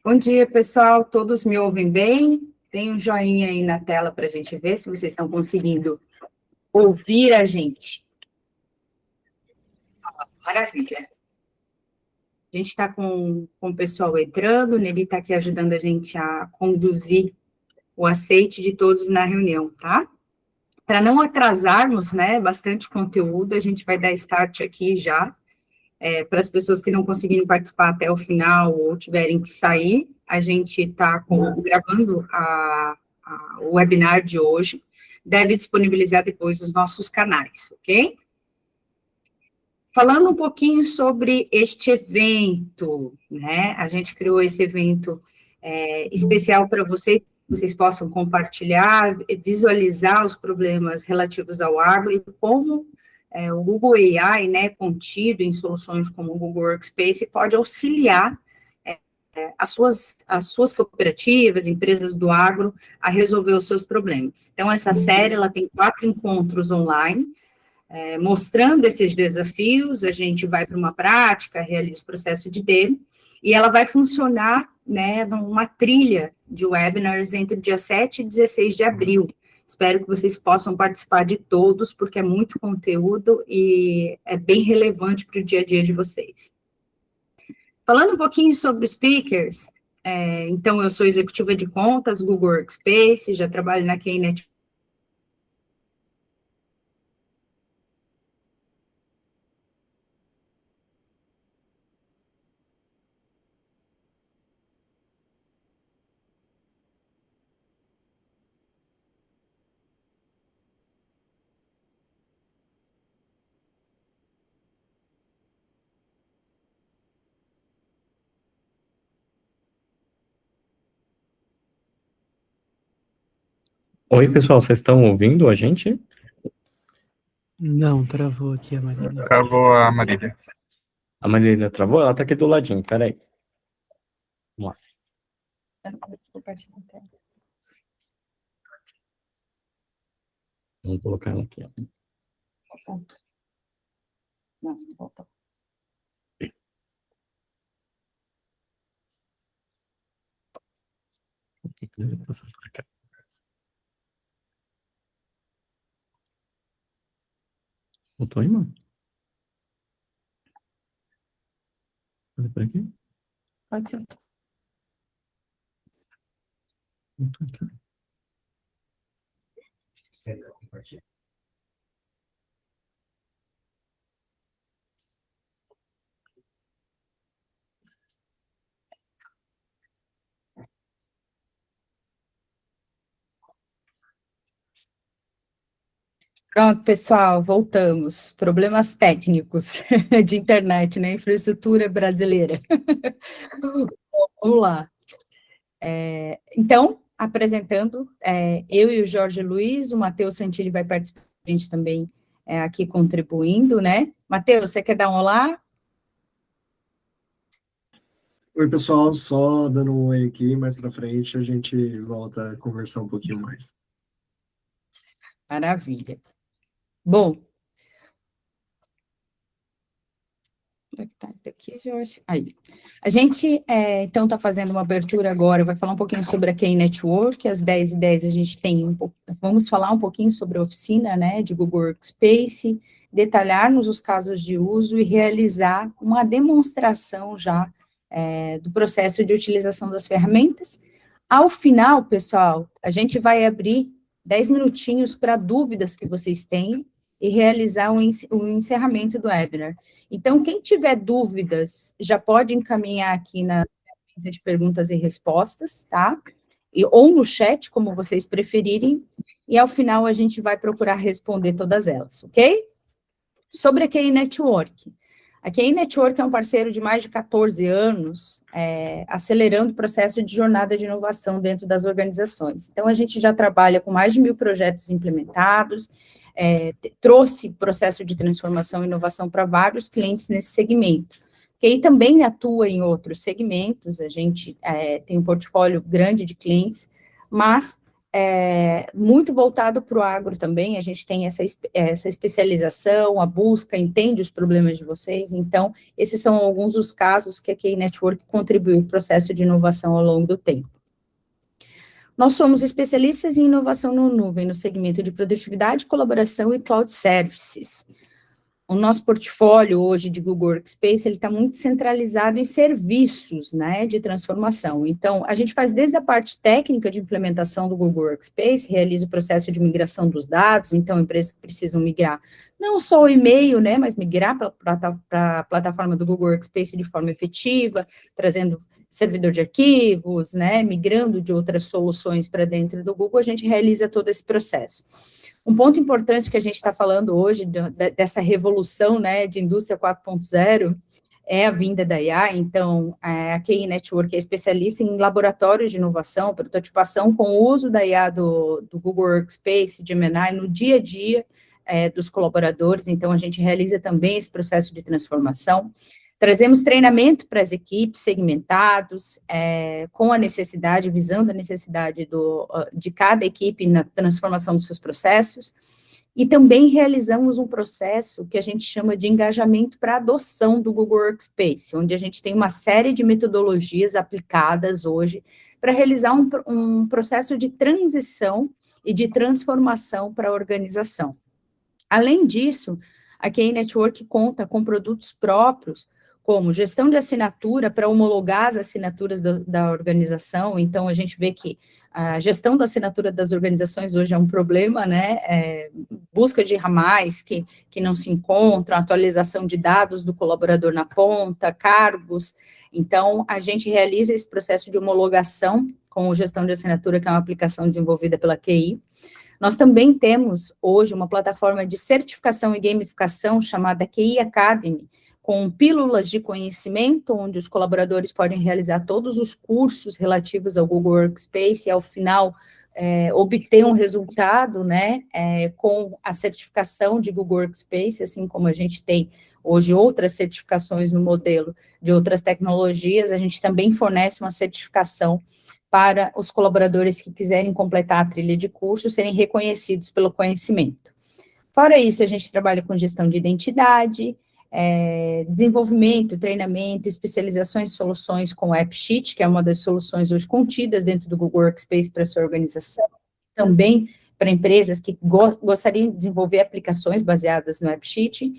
Bom dia, pessoal. Todos me ouvem bem? Tem um joinha aí na tela para a gente ver se vocês estão conseguindo ouvir a gente. Maravilha. A gente está com o pessoal entrando, o Nelly está aqui ajudando a gente a conduzir o aceite de todos na reunião, tá? Para não atrasarmos, né, bastante conteúdo, a gente vai dar start aqui já. Para as pessoas que não conseguiram participar até o final ou tiverem que sair, a gente está gravando o webinar de hoje, deve disponibilizar depois nos nossos canais, ok? Falando um pouquinho sobre este evento, né? A gente criou esse evento especial para vocês possam compartilhar, visualizar os problemas relativos ao agro e como o Google AI, né, contido em soluções como o Google Workspace, pode auxiliar as suas cooperativas, empresas do agro, a resolver os seus problemas. Então, essa série, ela tem 4 encontros online, mostrando esses desafios, a gente vai para uma prática, realiza o processo de demo, e ela vai funcionar, né, numa trilha de webinars entre o dia 7 e 16 de abril. Espero que vocês possam participar de todos, porque é muito conteúdo e é bem relevante para o dia a dia de vocês. Falando um pouquinho sobre os speakers, então, eu sou executiva de contas, Google Workspace, já trabalho na Keynet. Oi, pessoal, vocês estão ouvindo a gente? Não, travou aqui a Marília. Travou a Marília. A Marília travou? Ela tá aqui do ladinho, peraí. Vamos lá. Vamos colocar ela aqui, ó. Não, voltou. Apresentação pra cá. Voltou aí, mano? Olha por aqui. Pode ser. Voltou aqui. Pronto, pessoal, voltamos. Problemas técnicos de internet, né? Infraestrutura brasileira. Vamos lá. Então, apresentando, eu e o Jorge Luiz, o Matheus Santilli vai participar, a gente também aqui contribuindo, né? Matheus, você quer dar um olá? Oi, pessoal, só dando um oi aqui, mais para frente a gente volta a conversar um pouquinho mais. Maravilha. Bom, onde é que tá aqui, Jorge? Aí. A gente, então, está fazendo uma abertura agora, vai falar um pouquinho sobre a Key Network, às 10h10 a gente tem, vamos falar um pouquinho sobre a oficina, né, de Google Workspace, detalharmos os casos de uso e realizar uma demonstração já do processo de utilização das ferramentas. Ao final, pessoal, a gente vai abrir 10 minutinhos para dúvidas que vocês têm e realizar o encerramento do webinar. Então, quem tiver dúvidas, já pode encaminhar aqui na ferramenta de perguntas e respostas, tá? Ou no chat, como vocês preferirem, e ao final a gente vai procurar responder todas elas, ok? Sobre a Key Network. A Key Network é um parceiro de mais de 14 anos, acelerando o processo de jornada de inovação dentro das organizações. Então, a gente já trabalha com mais de 1.000 projetos implementados, trouxe processo de transformação e inovação para vários clientes nesse segmento. Que também atua em outros segmentos, a gente tem um portfólio grande de clientes, mas muito voltado para o agro também, a gente tem essa especialização, a busca, entende os problemas de vocês, então, esses são alguns dos casos que a KI Network contribuiu para o processo de inovação ao longo do tempo. Nós somos especialistas em inovação no nuvem, no segmento de produtividade, colaboração e cloud services. O nosso portfólio hoje de Google Workspace, ele está muito centralizado em serviços, né, de transformação. Então, a gente faz desde a parte técnica de implementação do Google Workspace, realiza o processo de migração dos dados, então, empresas que precisam migrar não só o e-mail, né, mas migrar para a plataforma do Google Workspace de forma efetiva, trazendo servidor de arquivos, né, migrando de outras soluções para dentro do Google, a gente realiza todo esse processo. Um ponto importante que a gente está falando hoje, dessa revolução, né, de indústria 4.0, é a vinda da IA, então, a KI Network é especialista em laboratórios de inovação, prototipação com o uso da IA do Google Workspace, Gemini, no dia a dia dos colaboradores, então, a gente realiza também esse processo de transformação. Trazemos treinamento para as equipes segmentados, com a necessidade, visando a necessidade de cada equipe na transformação dos seus processos, e também realizamos um processo que a gente chama de engajamento para adoção do Google Workspace, onde a gente tem uma série de metodologias aplicadas hoje para realizar um processo de transição e de transformação para a organização. Além disso, a KI Network conta com produtos próprios, como gestão de assinatura para homologar as assinaturas da organização, então a gente vê que a gestão da assinatura das organizações hoje é um problema, né, busca de ramais que não se encontram, atualização de dados do colaborador na ponta, cargos, então a gente realiza esse processo de homologação com gestão de assinatura, que é uma aplicação desenvolvida pela QI. Nós também temos hoje uma plataforma de certificação e gamificação chamada QI Academy, com pílulas de conhecimento, onde os colaboradores podem realizar todos os cursos relativos ao Google Workspace e, ao final, obter um resultado, né, com a certificação de Google Workspace, assim como a gente tem hoje outras certificações no modelo de outras tecnologias, a gente também fornece uma certificação para os colaboradores que quiserem completar a trilha de cursos, serem reconhecidos pelo conhecimento. Fora isso, a gente trabalha com gestão de identidade, desenvolvimento, treinamento, especializações e soluções com o AppSheet, que é uma das soluções hoje contidas dentro do Google Workspace para a sua organização, também para empresas que gostariam de desenvolver aplicações baseadas no AppSheet.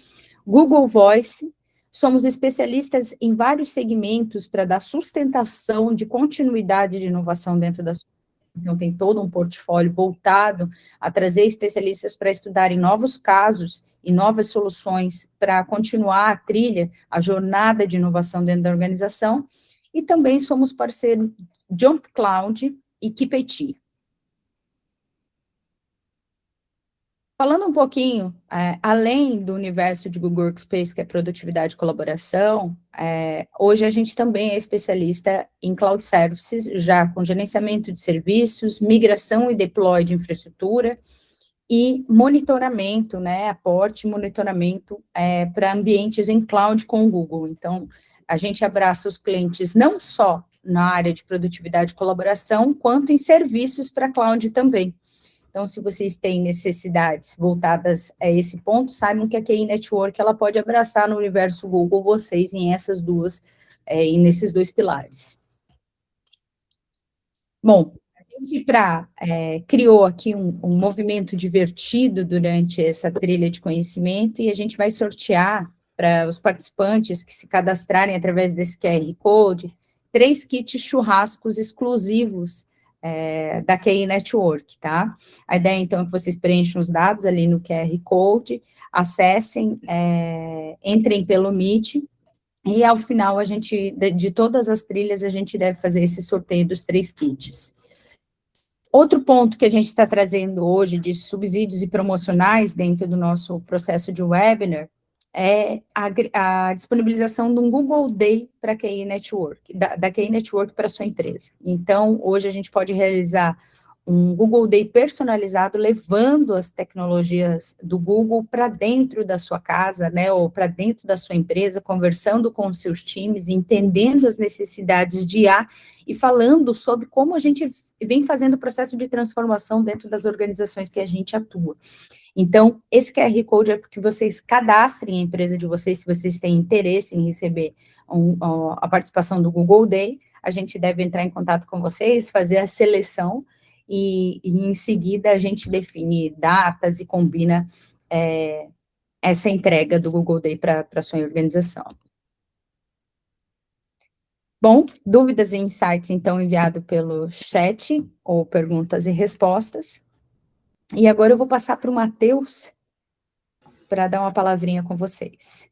Google Voice, somos especialistas em vários segmentos para dar sustentação de continuidade de inovação dentro da sua. Então, tem todo um portfólio voltado a trazer especialistas para estudarem novos casos e novas soluções para continuar a trilha, a jornada de inovação dentro da organização. E também somos parceiro Jump Cloud e Keep IT. Falando um pouquinho, além do universo de Google Workspace, que é produtividade e colaboração, hoje a gente também é especialista em Cloud Services, já com gerenciamento de serviços, migração e deploy de infraestrutura e monitoramento, né, aporte e monitoramento para ambientes em cloud com o Google. Então, a gente abraça os clientes não só na área de produtividade e colaboração, quanto em serviços para cloud também. Então, se vocês têm necessidades voltadas a esse ponto, saibam que a KI Network, ela pode abraçar no universo Google vocês em essas duas, e nesses dois pilares. Bom, a gente criou aqui um movimento divertido durante essa trilha de conhecimento e a gente vai sortear para os participantes que se cadastrarem através desse QR Code, 3 kits churrascos exclusivos da KI Network, tá? A ideia, então, é que vocês preencham os dados ali no QR Code, acessem, entrem pelo Meet, e ao final, de todas as trilhas, a gente deve fazer esse sorteio dos 3 kits. Outro ponto que a gente está trazendo hoje de subsídios e promocionais dentro do nosso processo de webinar é a disponibilização de um Google Day para a KI Network, da KI Network para a sua empresa. Então, hoje a gente pode realizar um Google Day personalizado, levando as tecnologias do Google para dentro da sua casa, né, ou para dentro da sua empresa, conversando com os seus times, entendendo as necessidades de IA e falando sobre como a gente vem fazendo o processo de transformação dentro das organizações que a gente atua. Então, esse QR Code é para que vocês cadastrem a empresa de vocês, se vocês têm interesse em receber a participação do Google Day, a gente deve entrar em contato com vocês, fazer a seleção, e em seguida a gente define datas e combina essa entrega do Google Day para a sua organização. Bom, dúvidas e insights, então, enviado pelo chat, ou perguntas e respostas. E agora eu vou passar para o Matheus, para dar uma palavrinha com vocês.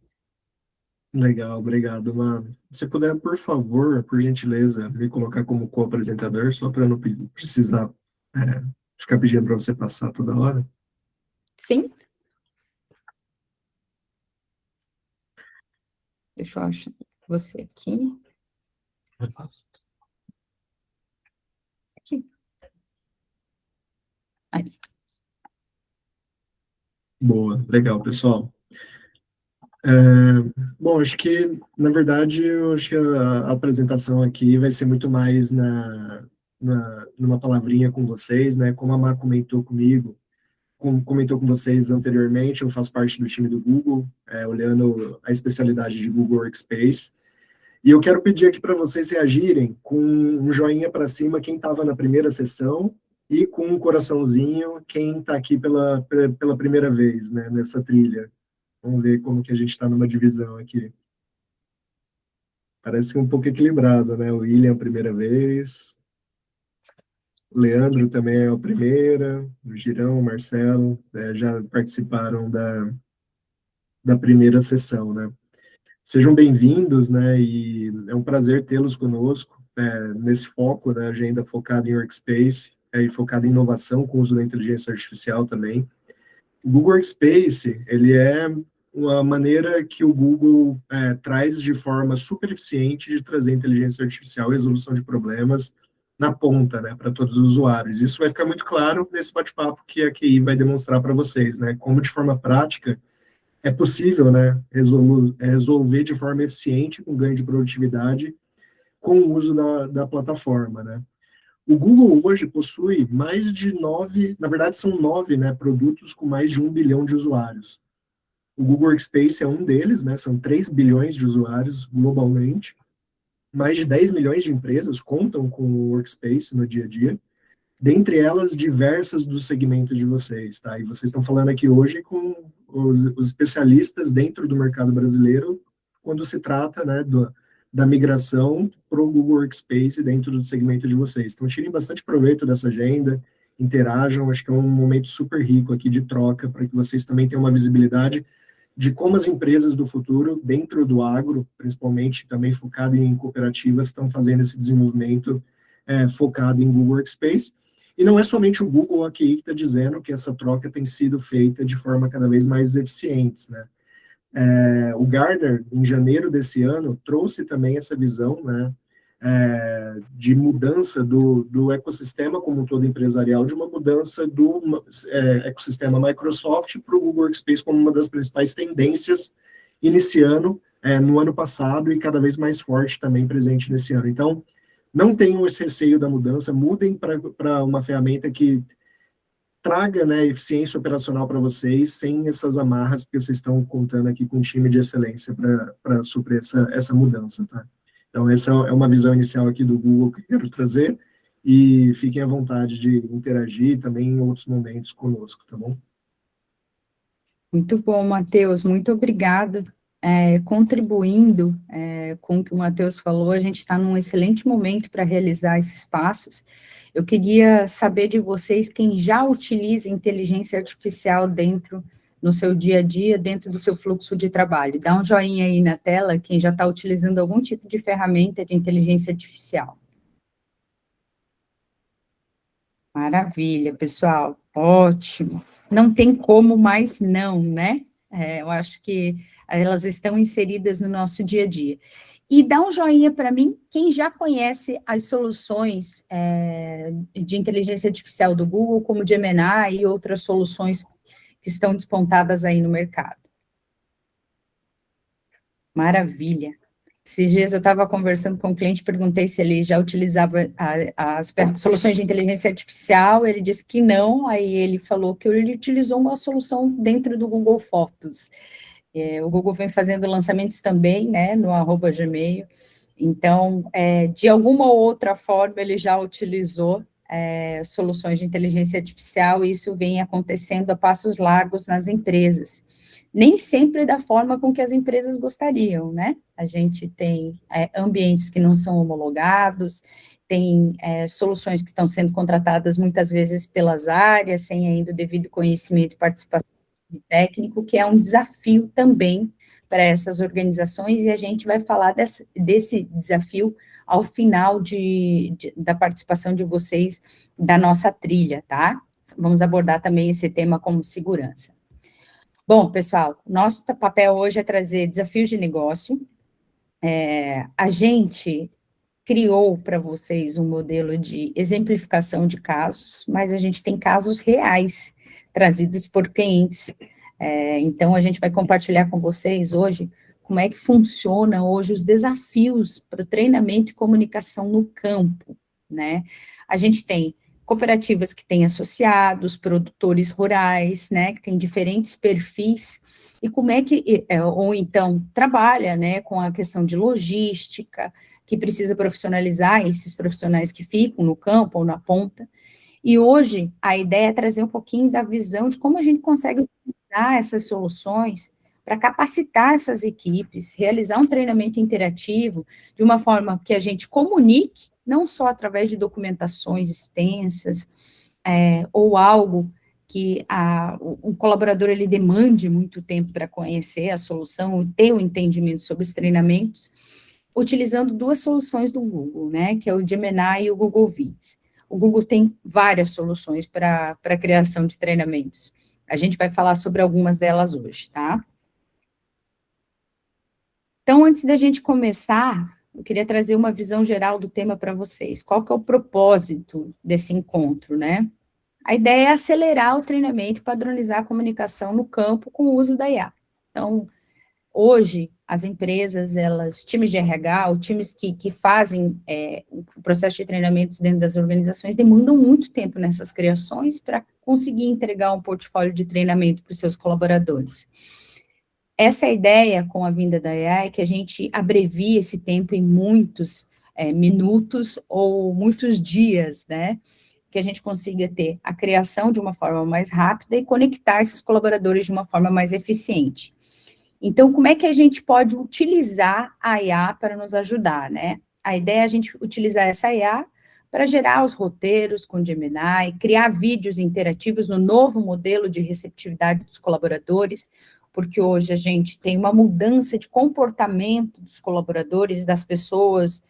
Legal, obrigado, mano. Se puder, por favor, por gentileza, me colocar como co-apresentador, só para não precisar ficar pedindo para você passar toda hora. Sim? Deixa eu achar você aqui. Aqui. Aí. Boa, legal, pessoal. Bom, acho que, na verdade, eu acho que a apresentação aqui vai ser muito mais numa palavrinha com vocês, né? Como a Má comentou comigo, comentou com vocês anteriormente, eu faço parte do time do Google, olhando a especialidade de Google Workspace. E eu quero pedir aqui para vocês reagirem com um joinha para cima quem estava na primeira sessão e com um coraçãozinho quem está aqui pela primeira vez, né, nessa trilha. Vamos ver como que a gente está numa divisão aqui. Parece um pouco equilibrado, né? O William a primeira vez, o Leandro também é a primeira, o Girão, o Marcelo, já participaram da primeira sessão, né? Sejam bem-vindos, né? E é um prazer tê-los conosco nesse foco da agenda focada em Workspace e focada em inovação com o uso da inteligência artificial também. O Google Workspace, ele é uma maneira que o Google traz de forma super eficiente de trazer inteligência artificial e resolução de problemas na ponta, né, para todos os usuários. Isso vai ficar muito claro nesse bate-papo que a QI vai demonstrar para vocês, né, como de forma prática é possível, né, resolver de forma eficiente, com ganho de produtividade, com o uso da plataforma, né. O Google hoje possui mais de 9, na verdade são 9, né, produtos com mais de 1 bilhão de usuários. O Google Workspace é um deles, né, são 3 bilhões de usuários globalmente. Mais de 10 milhões de empresas contam com o Workspace no dia a dia. Dentre elas, diversas do segmento de vocês, tá? E vocês estão falando aqui hoje com os especialistas dentro do mercado brasileiro, quando se trata, né, da migração para o Google Workspace dentro do segmento de vocês. Então, tirem bastante proveito dessa agenda, interajam, acho que é um momento super rico aqui de troca, para que vocês também tenham uma visibilidade de como as empresas do futuro, dentro do agro, principalmente também focado em cooperativas, estão fazendo esse desenvolvimento focado em Google Workspace. E não é somente o Google aqui que está dizendo que essa troca tem sido feita de forma cada vez mais eficiente, né? O Gartner, em janeiro desse ano, trouxe também essa visão, né, de mudança do ecossistema como um todo empresarial, de uma mudança do ecossistema Microsoft para o Google Workspace como uma das principais tendências, iniciando no ano passado e cada vez mais forte também presente nesse ano. Então, não tenham esse receio da mudança, mudem para uma ferramenta que traga, né, eficiência operacional para vocês, sem essas amarras, porque vocês estão contando aqui com um time de excelência para suprir essa mudança, tá? Então, essa é uma visão inicial aqui do Google que eu quero trazer, e fiquem à vontade de interagir também em outros momentos conosco, tá bom? Muito bom, Matheus, muito obrigado. Contribuindo com o que o Matheus falou, a gente está num excelente momento para realizar esses passos. Eu queria saber de vocês quem já utiliza inteligência artificial no seu dia a dia, dentro do seu fluxo de trabalho. Dá um joinha aí na tela, quem já está utilizando algum tipo de ferramenta de inteligência artificial. Maravilha, pessoal, ótimo. Não tem como mais não, né? Eu acho que elas estão inseridas no nosso dia a dia. E dá um joinha para mim, quem já conhece as soluções de inteligência artificial do Google, como o Gemini e outras soluções que estão despontadas aí no mercado. Maravilha. Esses dias eu estava conversando com um cliente, perguntei se ele já utilizava as soluções de inteligência artificial, ele disse que não, aí ele falou que ele utilizou uma solução dentro do Google Fotos. O Google vem fazendo lançamentos também, né, no @gmail, então, de alguma ou outra forma, ele já utilizou soluções de inteligência artificial, e isso vem acontecendo a passos largos nas empresas. Nem sempre da forma com que as empresas gostariam, né? A gente tem ambientes que não são homologados, tem soluções que estão sendo contratadas muitas vezes pelas áreas, sem ainda o devido conhecimento e participação técnico, que é um desafio também para essas organizações, e a gente vai falar desse desafio ao final da participação de vocês da nossa trilha, tá? Vamos abordar também esse tema como segurança. Bom, pessoal, nosso papel hoje é trazer desafios de negócio. A gente criou para vocês um modelo de exemplificação de casos, mas a gente tem casos reais trazidos por clientes. Então, a gente vai compartilhar com vocês hoje como é que funciona hoje os desafios para o treinamento e comunicação no campo, né? A gente tem cooperativas que têm associados, produtores rurais, né, que têm diferentes perfis, e como é que, ou então, trabalha, né, com a questão de logística, que precisa profissionalizar esses profissionais que ficam no campo ou na ponta, e hoje a ideia é trazer um pouquinho da visão de como a gente consegue utilizar essas soluções para capacitar essas equipes, realizar um treinamento interativo de uma forma que a gente comunique, não só através de documentações extensas, ou algo que o colaborador ele demande muito tempo para conhecer a solução, ou ter um entendimento sobre os treinamentos, utilizando duas soluções do Google, né, que é o Gemini e o Google Vids. O Google tem várias soluções para a criação de treinamentos. A gente vai falar sobre algumas delas hoje, tá? Então, antes da gente começar, eu queria trazer uma visão geral do tema para vocês. Qual que é o propósito desse encontro, né? A ideia é acelerar o treinamento e padronizar a comunicação no campo com o uso da IA. Então, hoje, as empresas, times de RH, ou times que fazem o processo de treinamentos dentro das organizações, demandam muito tempo nessas criações para conseguir entregar um portfólio de treinamento para os seus colaboradores. Essa é a ideia com a vinda da AI, que a gente abrevie esse tempo em muitos minutos ou muitos dias, né? Que a gente consiga ter a criação de uma forma mais rápida e conectar esses colaboradores de uma forma mais eficiente. Então, como é que a gente pode utilizar a IA para nos ajudar, né? A ideia é a gente utilizar essa IA para gerar os roteiros com Gemini, criar vídeos interativos no novo modelo de receptividade dos colaboradores, porque hoje a gente tem uma mudança de comportamento dos colaboradores, das pessoas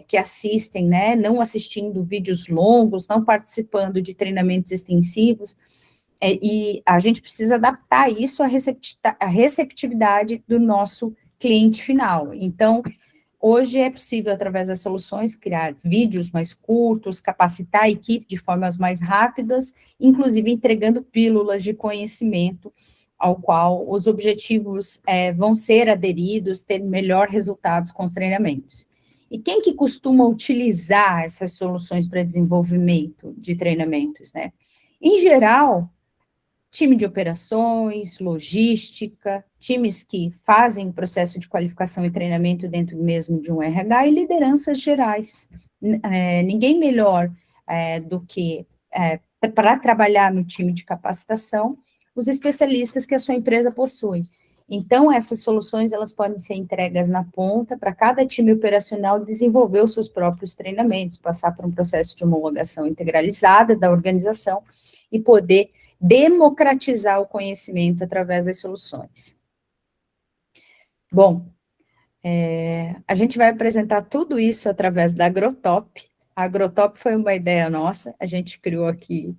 que assistem, né, não assistindo vídeos longos, não participando de treinamentos extensivos, e a gente precisa adaptar isso à receptividade do nosso cliente final. Então, hoje é possível, através das soluções, criar vídeos mais curtos, capacitar a equipe de formas mais rápidas, inclusive entregando pílulas de conhecimento, ao qual os objetivos vão ser aderidos, ter melhor resultados com os treinamentos. E quem que costuma utilizar essas soluções para desenvolvimento de treinamentos, né? Em geral, time de operações, logística, times que fazem processo de qualificação e treinamento dentro mesmo de um RH e lideranças gerais. Ninguém melhor do que para trabalhar no time de capacitação, os especialistas que a sua empresa possui. Então, essas soluções, elas podem ser entregas na ponta para cada time operacional desenvolver os seus próprios treinamentos, passar por um processo de homologação integralizada da organização e poder democratizar o conhecimento através das soluções. Bom, a gente vai apresentar tudo isso através da Agrotop. A Agrotop foi uma ideia nossa, a gente criou aqui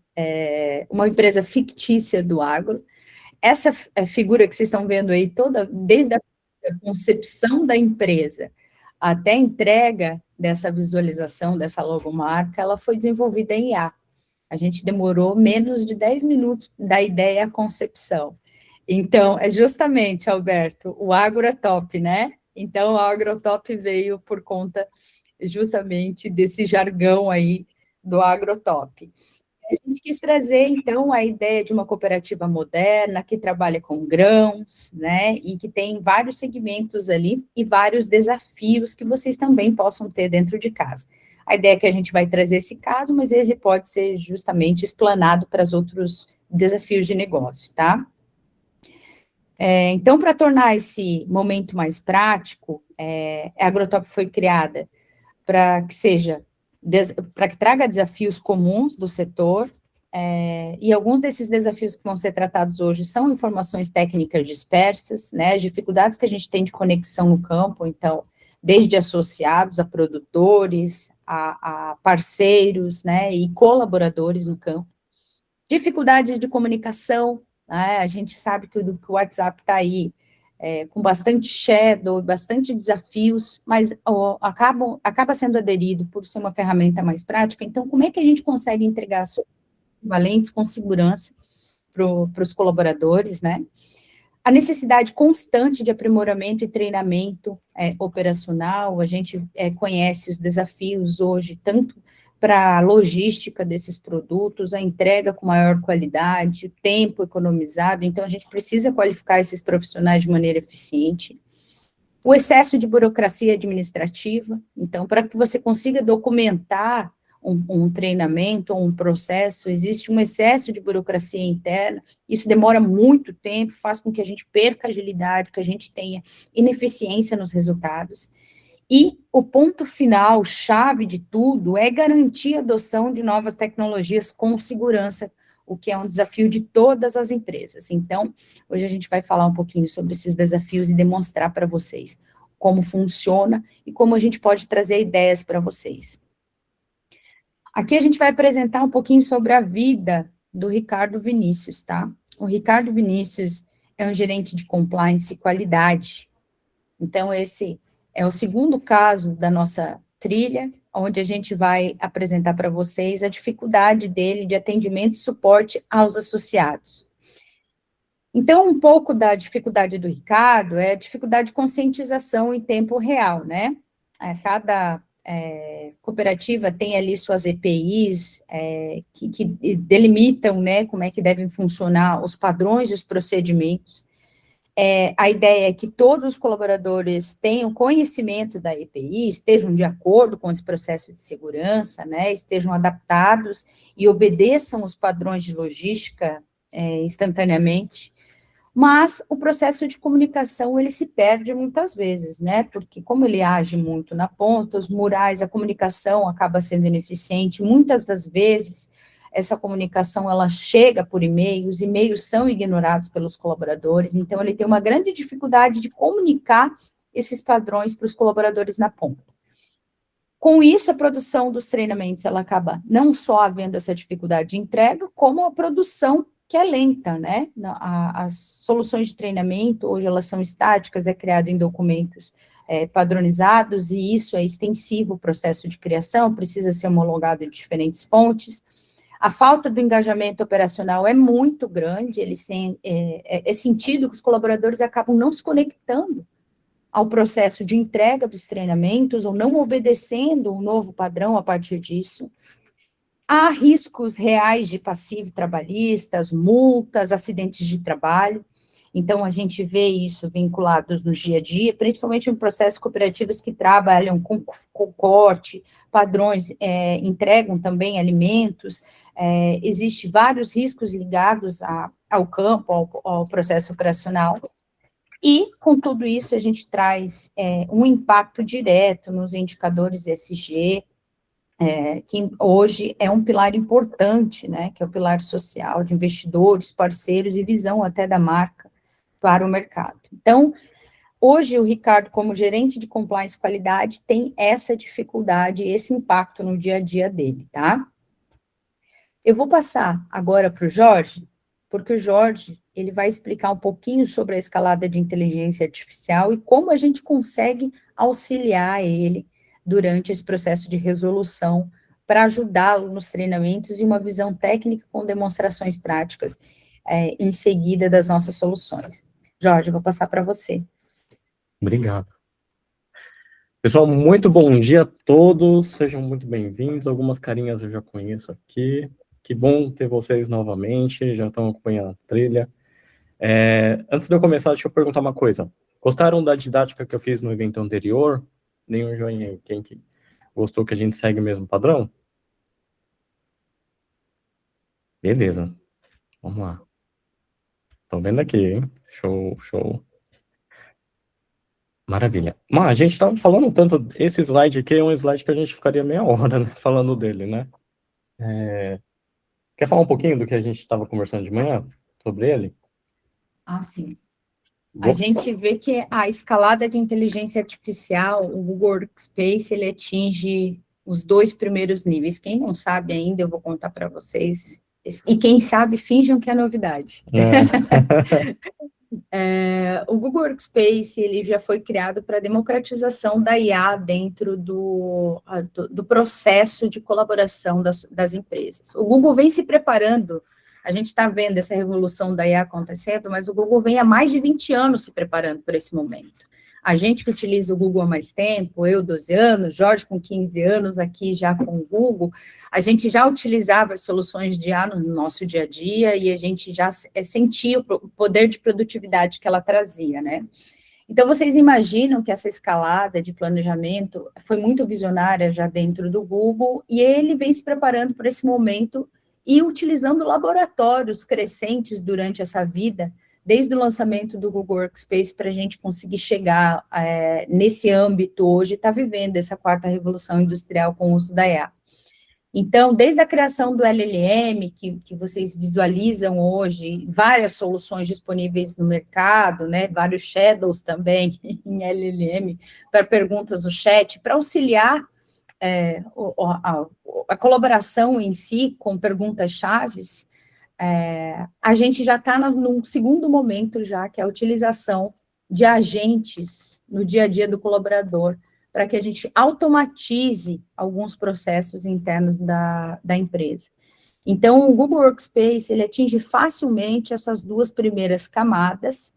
uma empresa fictícia do agro. Essa figura que vocês estão vendo aí, desde a concepção da empresa até a entrega dessa visualização, dessa logomarca, ela foi desenvolvida em IA. A gente demorou menos de 10 minutos da ideia à concepção. Então, é justamente, Alberto, o Agrotop, né? Então, a Agrotop veio por conta justamente desse jargão aí do Agrotop. A gente quis trazer, então, a ideia de uma cooperativa moderna, que trabalha com grãos, né, e que tem vários segmentos ali e vários desafios que vocês também possam ter dentro de casa. A ideia é que a gente vai trazer esse caso, mas ele pode ser justamente explanado para os outros desafios de negócio, tá? Então, para tornar esse momento mais prático, a Agrotop foi criada para que para que traga desafios comuns do setor, e alguns desses desafios que vão ser tratados hoje são informações técnicas dispersas, né, as dificuldades que a gente tem de conexão no campo, então, desde associados a produtores, a parceiros, né, e colaboradores no campo, dificuldades de comunicação, né, a gente sabe que o WhatsApp está aí, com bastante shadow, bastante desafios, mas acaba sendo aderido por ser uma ferramenta mais prática. Então, como é que a gente consegue entregar valentes com segurança para os colaboradores, né? A necessidade constante de aprimoramento e treinamento operacional, a gente conhece os desafios hoje, tanto para a logística desses produtos, a entrega com maior qualidade, tempo economizado, então a gente precisa qualificar esses profissionais de maneira eficiente. O excesso de burocracia administrativa, então, para que você consiga documentar um treinamento ou um processo, existe um excesso de burocracia interna, isso demora muito tempo, faz com que a gente perca agilidade, que a gente tenha ineficiência nos resultados. E o ponto final, chave de tudo, é garantir a adoção de novas tecnologias com segurança, o que é um desafio de todas as empresas. Então, hoje a gente vai falar um pouquinho sobre esses desafios e demonstrar para vocês como funciona e como a gente pode trazer ideias para vocês. Aqui a gente vai apresentar um pouquinho sobre a vida do Ricardo Vinícius, tá? O Ricardo Vinícius é um gerente de compliance e qualidade. Então, esse é o segundo caso da nossa trilha, onde a gente vai apresentar para vocês a dificuldade dele de atendimento e suporte aos associados. Então, um pouco da dificuldade do Ricardo é a dificuldade de conscientização em tempo real, né? Cada cooperativa tem ali suas EPIs que delimitam, né, como é que devem funcionar os padrões e os procedimentos. A ideia é que todos os colaboradores tenham conhecimento da EPI, estejam de acordo com esse processo de segurança, né, estejam adaptados e obedeçam os padrões de logística instantaneamente, mas o processo de comunicação, ele se perde muitas vezes, né, porque como ele age muito na ponta, os murais, a comunicação acaba sendo ineficiente, muitas das vezes essa comunicação, ela chega por e-mail, os e-mails são ignorados pelos colaboradores, então ele tem uma grande dificuldade de comunicar esses padrões para os colaboradores na ponta. Com isso, a produção dos treinamentos, ela acaba não só havendo essa dificuldade de entrega, como a produção que é lenta, né? As soluções de treinamento, hoje elas são estáticas, é criado em documentos padronizados, e isso é extensivo o processo de criação, precisa ser homologado em diferentes fontes. A falta do engajamento operacional é muito grande, é sentido que os colaboradores acabam não se conectando ao processo de entrega dos treinamentos, ou não obedecendo um novo padrão a partir disso. Há riscos reais de passivo trabalhistas, multas, acidentes de trabalho, então a gente vê isso vinculados no dia a dia, principalmente em processos cooperativos que trabalham com corte, padrões, entregam também alimentos, existem vários riscos ligados ao campo, ao processo operacional, e com tudo isso a gente traz um impacto direto nos indicadores ESG, que hoje é um pilar importante, né, que é o pilar social de investidores, parceiros e visão até da marca para o mercado. Então, hoje o Ricardo, como gerente de compliance e qualidade, tem essa dificuldade, esse impacto no dia a dia dele, tá? Eu vou passar agora para o Jorge, porque o Jorge, ele vai explicar um pouquinho sobre a escalada de inteligência artificial e como a gente consegue auxiliar ele durante esse processo de resolução para ajudá-lo nos treinamentos e uma visão técnica com demonstrações práticas em seguida das nossas soluções. Jorge, vou passar para você. Obrigado. Pessoal, muito bom dia a todos, sejam muito bem-vindos. Algumas carinhas eu já conheço aqui. Que bom ter vocês novamente, já estão acompanhando a trilha. Antes de eu começar, deixa eu perguntar uma coisa. Gostaram da didática que eu fiz no evento anterior? Nenhum joinha aí. Quem que gostou que a gente segue o mesmo padrão? Beleza, vamos lá. Tô vendo aqui, hein? Show, show. Maravilha. Mas a gente estava falando tanto, esse slide aqui é um slide que a gente ficaria meia hora, né, falando dele, né? Quer falar um pouquinho do que a gente estava conversando de manhã sobre ele? Ah, sim. A gente vê que a escalada de inteligência artificial, o Google Workspace, ele atinge os 2 primeiros níveis. Quem não sabe ainda, eu vou contar para vocês. E quem sabe, finjam que é novidade. O Google Workspace, ele já foi criado para democratização da IA dentro do processo de colaboração das empresas. O Google vem se preparando, a gente está vendo essa revolução da IA acontecendo, mas o Google vem há mais de 20 anos se preparando por esse momento. A gente que utiliza o Google há mais tempo, eu 12 anos, Jorge com 15 anos aqui já com o Google, a gente já utilizava as soluções de IA no nosso dia a dia e a gente já sentia o poder de produtividade que ela trazia, né? Então, vocês imaginam que essa escalada de planejamento foi muito visionária já dentro do Google e ele vem se preparando por esse momento e utilizando laboratórios crescentes durante essa vida, desde o lançamento do Google Workspace, para a gente conseguir chegar nesse âmbito hoje, está vivendo essa 4ª revolução industrial com o uso da IA. Então, desde a criação do LLM, que vocês visualizam hoje, várias soluções disponíveis no mercado, né, vários shadows também em LLM, para perguntas no chat, para auxiliar a colaboração em si com perguntas-chave, a gente já está num segundo momento já, que é a utilização de agentes no dia a dia do colaborador, para que a gente automatize alguns processos internos da empresa. Então, o Google Workspace, ele atinge facilmente essas 2 primeiras camadas,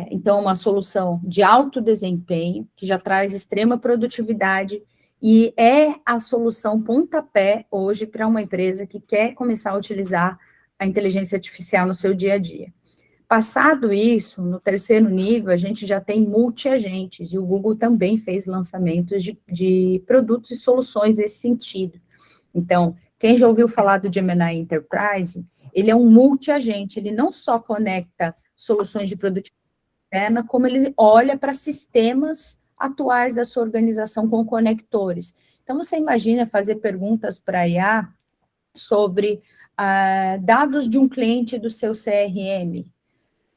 então, uma solução de alto desempenho, que já traz extrema produtividade, e é a solução pontapé hoje para uma empresa que quer começar a utilizar a inteligência artificial no seu dia a dia. Passado isso, no 3º nível, a gente já tem multi-agentes, e o Google também fez lançamentos de produtos e soluções nesse sentido. Então, quem já ouviu falar do Gemini Enterprise, ele é um multi-agente, ele não só conecta soluções de produtividade interna, como ele olha para sistemas atuais da sua organização com conectores. Então, você imagina fazer perguntas para a IA sobre dados de um cliente do seu CRM,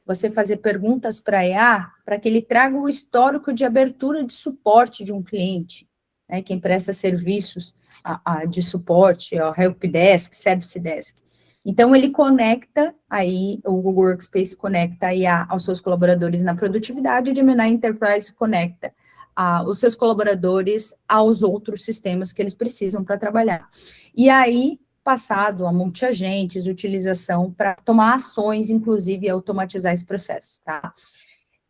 você fazer perguntas para a IA para que ele traga o histórico de abertura de suporte de um cliente, né, quem presta serviços de suporte, helpdesk, service desk. Então, ele conecta, aí o Google Workspace conecta a IA aos seus colaboradores na produtividade, e o Gemini Enterprise conecta os seus colaboradores aos outros sistemas que eles precisam para trabalhar. E aí, passado a multi-agentes, utilização para tomar ações, inclusive automatizar esse processo, tá?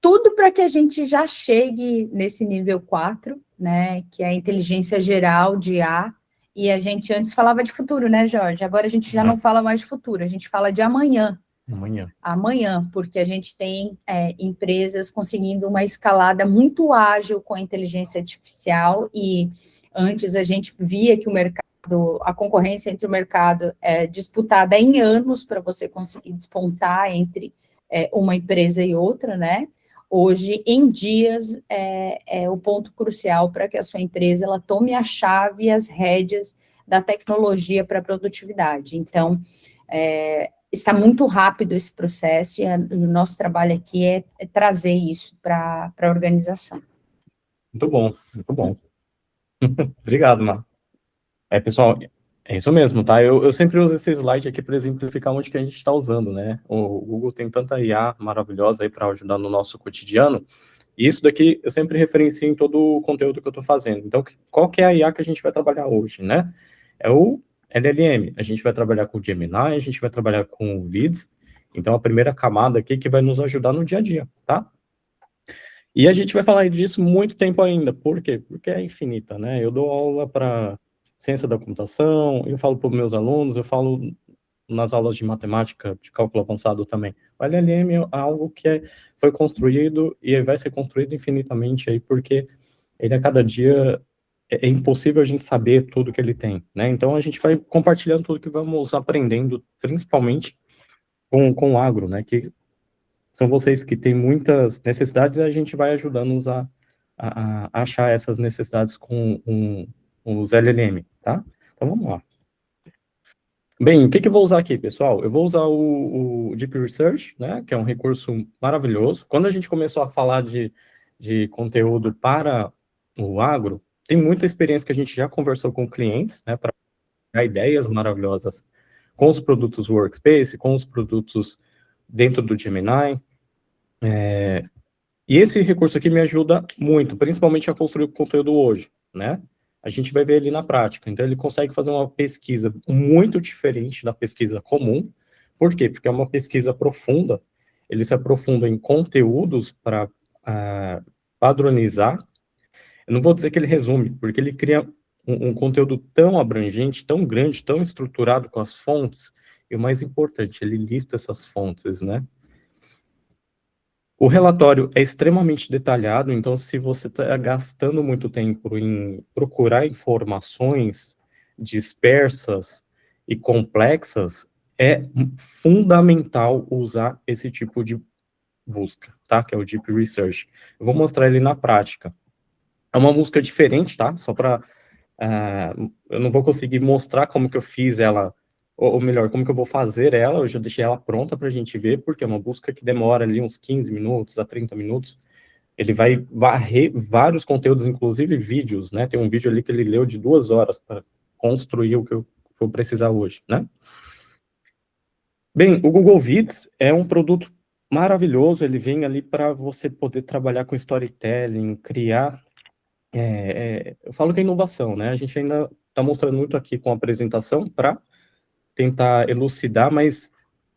Tudo para que a gente já chegue nesse nível 4, né, que é a inteligência geral de IA, e a gente antes falava de futuro, né, Jorge? Agora a gente já não fala mais de futuro, a gente fala de amanhã. Amanhã, porque a gente tem empresas conseguindo uma escalada muito ágil com a inteligência artificial, e antes a gente via que a concorrência entre o mercado é disputada em anos para você conseguir despontar entre uma empresa e outra, né? Hoje, em dias, é o ponto crucial para que a sua empresa ela tome a chave e as rédeas da tecnologia para a produtividade. Então, está muito rápido esse processo, e o nosso trabalho aqui é trazer isso para a organização. Muito bom, muito bom. Obrigado, Mar. Pessoal, é isso mesmo, tá? Eu sempre uso esse slide aqui para exemplificar onde que a gente está usando, né? O Google tem tanta IA maravilhosa aí para ajudar no nosso cotidiano, e isso daqui eu sempre referencio em todo o conteúdo que eu estou fazendo. Então, qual que é a IA que a gente vai trabalhar hoje, né? É o LLM. A gente vai trabalhar com o Gemini, a gente vai trabalhar com o Vids. Então, a primeira camada aqui que vai nos ajudar no dia a dia, tá? E a gente vai falar disso muito tempo ainda. Por quê? Porque é infinita, né? Eu dou aula para ciência da computação, eu falo para os meus alunos, eu falo nas aulas de matemática, de cálculo avançado também. O LLM é algo que foi construído e vai ser construído infinitamente aí, porque ele a cada dia é impossível a gente saber tudo que ele tem, né? Então a gente vai compartilhando tudo que vamos aprendendo, principalmente com o agro, né? Que são vocês que têm muitas necessidades e a gente vai ajudando-os a achar essas necessidades com os LLM, tá? Então vamos lá. Bem, o que eu vou usar aqui, pessoal? Eu vou usar o Deep Research, né, que é um recurso maravilhoso. Quando a gente começou a falar de conteúdo para o agro, tem muita experiência que a gente já conversou com clientes, né, para dar ideias maravilhosas com os produtos Workspace, com os produtos dentro do Gemini. E esse recurso aqui me ajuda muito, principalmente a construir o conteúdo hoje, né? A gente vai ver ele na prática. Então, ele consegue fazer uma pesquisa muito diferente da pesquisa comum. Por quê? Porque é uma pesquisa profunda. Ele se aprofunda em conteúdos para padronizar. Eu não vou dizer que ele resume, porque ele cria um conteúdo tão abrangente, tão grande, tão estruturado com as fontes. E o mais importante, ele lista essas fontes, né? O relatório é extremamente detalhado, então se você está gastando muito tempo em procurar informações dispersas e complexas, é fundamental usar esse tipo de busca, tá? Que é o Deep Research. Eu vou mostrar ele na prática. É uma busca diferente, tá? Só para... eu não vou conseguir mostrar como que eu fiz ela, ou melhor, como que eu vou fazer ela, eu já deixei ela pronta para a gente ver, porque é uma busca que demora ali uns 15 minutos a 30 minutos, ele vai varrer vários conteúdos, inclusive vídeos, né, tem um vídeo ali que ele leu de 2 horas para construir o que eu vou precisar hoje, né. Bem, o Google Vids é um produto maravilhoso, ele vem ali para você poder trabalhar com storytelling, criar eu falo que é inovação, né? A gente ainda está mostrando muito aqui com a apresentação para tentar elucidar, mas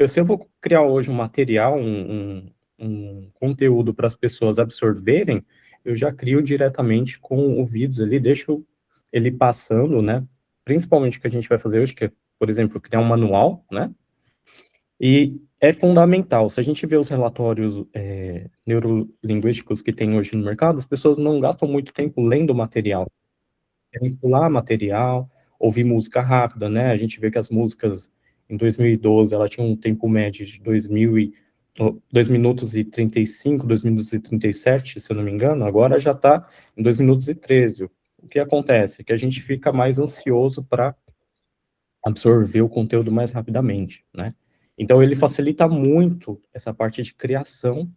se eu vou criar hoje um material, um conteúdo para as pessoas absorverem, eu já crio diretamente com o Vids ali, deixo ele passando, né? Principalmente o que a gente vai fazer hoje, que é, por exemplo, criar um manual, né? E é fundamental. Se a gente vê os relatórios neurolinguísticos que tem hoje no mercado, as pessoas não gastam muito tempo lendo material. Querem pular material, ouvir música rápida, né? A gente vê que as músicas em 2012, ela tinha um tempo médio de 2 minutos e 35, 2 minutos e 37, se eu não me engano, agora já está em 2 minutos e 13. O que acontece? Que a gente fica mais ansioso para absorver o conteúdo mais rapidamente, né? Então, ele facilita muito essa parte de criação,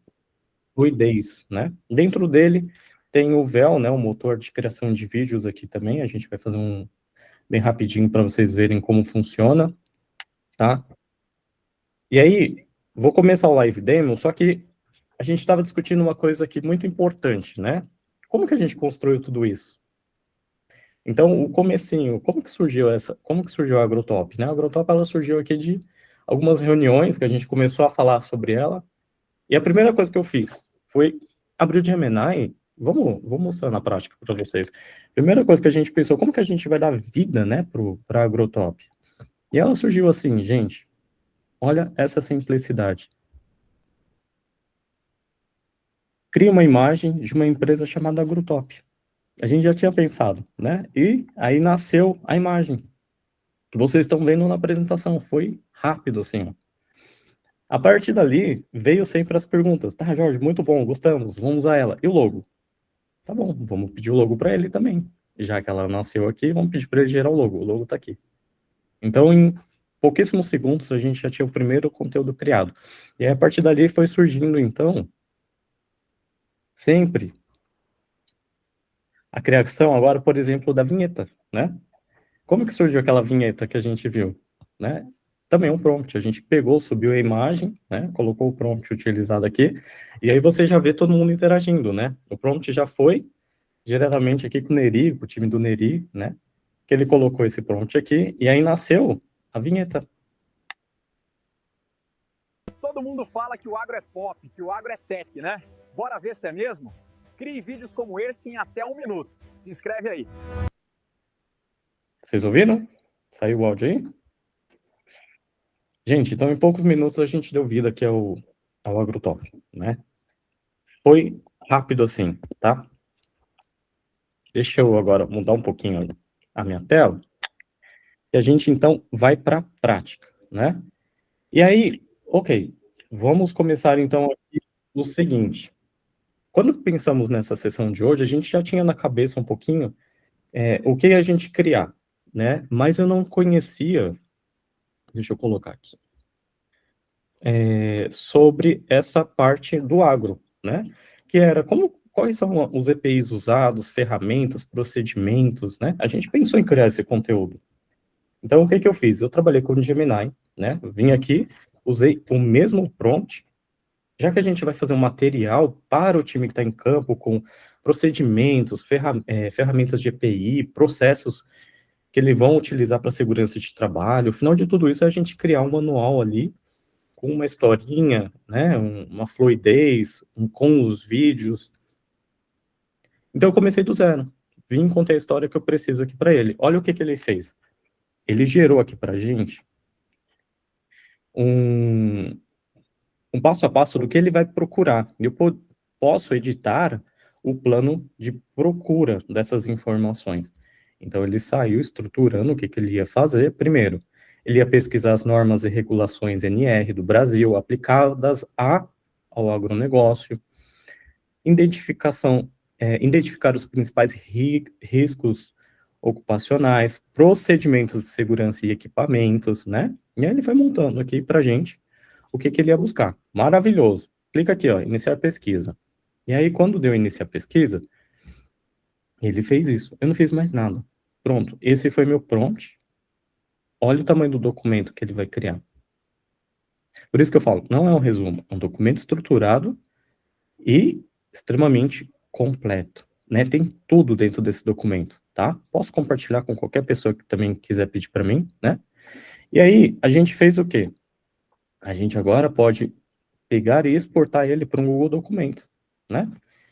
fluidez, né? Dentro dele tem o VEL, né, o motor de criação de vídeos aqui também, a gente vai fazer um bem rapidinho para vocês verem como funciona, tá? E aí, vou começar o live demo, só que a gente estava discutindo uma coisa aqui muito importante, né? Como que a gente construiu tudo isso? Então, o comecinho, como que surgiu a Agrotop, né? A Agrotop, ela surgiu aqui de algumas reuniões que a gente começou a falar sobre ela, e a primeira coisa que eu fiz foi abrir o Gemini, vou mostrar na prática para vocês. Primeira coisa que a gente pensou, como que a gente vai dar vida, né, para a Agrotop? E ela surgiu assim, gente, olha essa simplicidade. Cria uma imagem de uma empresa chamada Agrotop. A gente já tinha pensado, né? E aí nasceu a imagem que vocês estão vendo na apresentação. Foi rápido, assim, ó. A partir dali, veio sempre as perguntas. Tá, Jorge, muito bom, gostamos, vamos usar ela. E o logo? Tá bom, vamos pedir o logo para ele também. Já que ela nasceu aqui, vamos pedir para ele gerar o logo. O logo tá aqui. Então, em pouquíssimos segundos, a gente já tinha o primeiro conteúdo criado. E aí, a partir dali, foi surgindo, então, sempre a criação, agora, por exemplo, da vinheta, né? Como que surgiu aquela vinheta que a gente viu, né? Também um prompt, a gente pegou, subiu a imagem, né? Colocou o prompt utilizado aqui, e aí você já vê todo mundo interagindo, né? O prompt já foi diretamente aqui com o Neri, com o time do Neri, né? Que ele colocou esse prompt aqui, e aí nasceu a vinheta. Todo mundo fala que o agro é pop, que o agro é tech, né? Bora ver se é mesmo? Crie vídeos como esse em até 1 minuto. Se inscreve aí. Vocês ouviram? Saiu o áudio aí? Gente, então em poucos minutos a gente deu vida aqui ao Agrotop, né? Foi rápido assim, tá? Deixa eu agora mudar um pouquinho a minha tela. E a gente, então, vai para a prática, né? E aí, ok, vamos começar, então, aqui no seguinte. Quando pensamos nessa sessão de hoje, a gente já tinha na cabeça um pouquinho o que a gente criar, né? Mas eu não conhecia, deixa eu colocar aqui, sobre essa parte do agro, né? Que era quais são os EPIs usados, ferramentas, procedimentos, né? A gente pensou em criar esse conteúdo. Então, o que que eu fiz? Eu trabalhei com o Gemini, né? Vim aqui, usei o mesmo prompt, já que a gente vai fazer um material para o time que está em campo, com procedimentos, ferramentas de EPI, processos que eles vão utilizar para segurança de trabalho. O final de tudo isso é a gente criar um manual ali, com uma historinha, né? Uma fluidez, com os vídeos. Então, eu comecei do zero. Vim contar a história que eu preciso aqui para ele. Olha o que que ele fez. Ele gerou aqui para a gente um passo a passo do que ele vai procurar. Eu posso editar o plano de procura dessas informações. Então, ele saiu estruturando o que que ele ia fazer. Primeiro, ele ia pesquisar as normas e regulações NR do Brasil aplicadas ao agronegócio, identificar os principais riscos ocupacionais, procedimentos de segurança e equipamentos, né? E aí ele foi montando aqui para a gente o que que ele ia buscar. Maravilhoso. Clica aqui, ó, iniciar pesquisa. E aí, quando deu iniciar pesquisa, ele fez isso. Eu não fiz mais nada. Pronto, esse foi meu prompt. Olha o tamanho do documento que ele vai criar. Por isso que eu falo, não é um resumo, é um documento estruturado e extremamente completo, né? Tem tudo dentro desse documento, tá? Posso compartilhar com qualquer pessoa que também quiser pedir para mim, né? E aí, a gente fez o quê? A gente agora pode pegar e exportar ele para um Google Documento, né?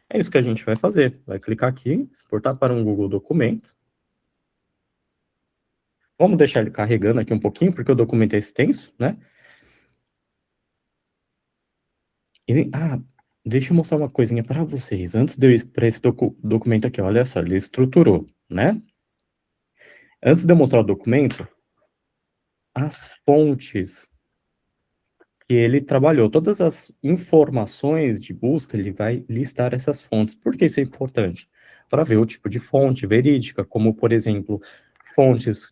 É isso que a gente vai fazer. Vai clicar aqui, exportar para um Google Documento. Vamos deixar ele carregando aqui um pouquinho, porque o documento é extenso, né? E, deixa eu mostrar uma coisinha para vocês. Antes de eu ir para esse documento aqui, olha só, ele estruturou, né? Antes de eu mostrar o documento, as fontes que ele trabalhou, todas as informações de busca, ele vai listar essas fontes. Por que isso é importante? Para ver o tipo de fonte verídica, como, por exemplo, fontes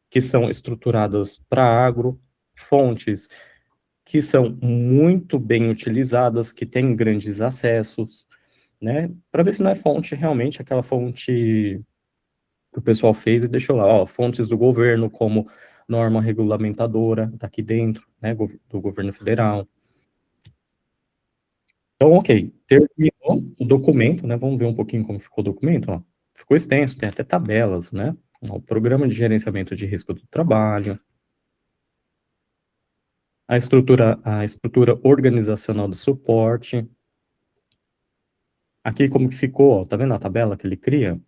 que são estruturadas para agro, fontes que são muito bem utilizadas, que têm grandes acessos, né? Para ver se não é fonte realmente aquela fonte que o pessoal fez e deixou lá, ó, fontes do governo, como norma regulamentadora, tá aqui dentro, né, do governo federal. Então, ok, terminou o documento, né, vamos ver um pouquinho como ficou o documento, ó. Ficou extenso, tem até tabelas, né, o programa de gerenciamento de risco do trabalho, a estrutura organizacional do suporte, aqui como que ficou, ó, tá vendo a tabela que ele cria?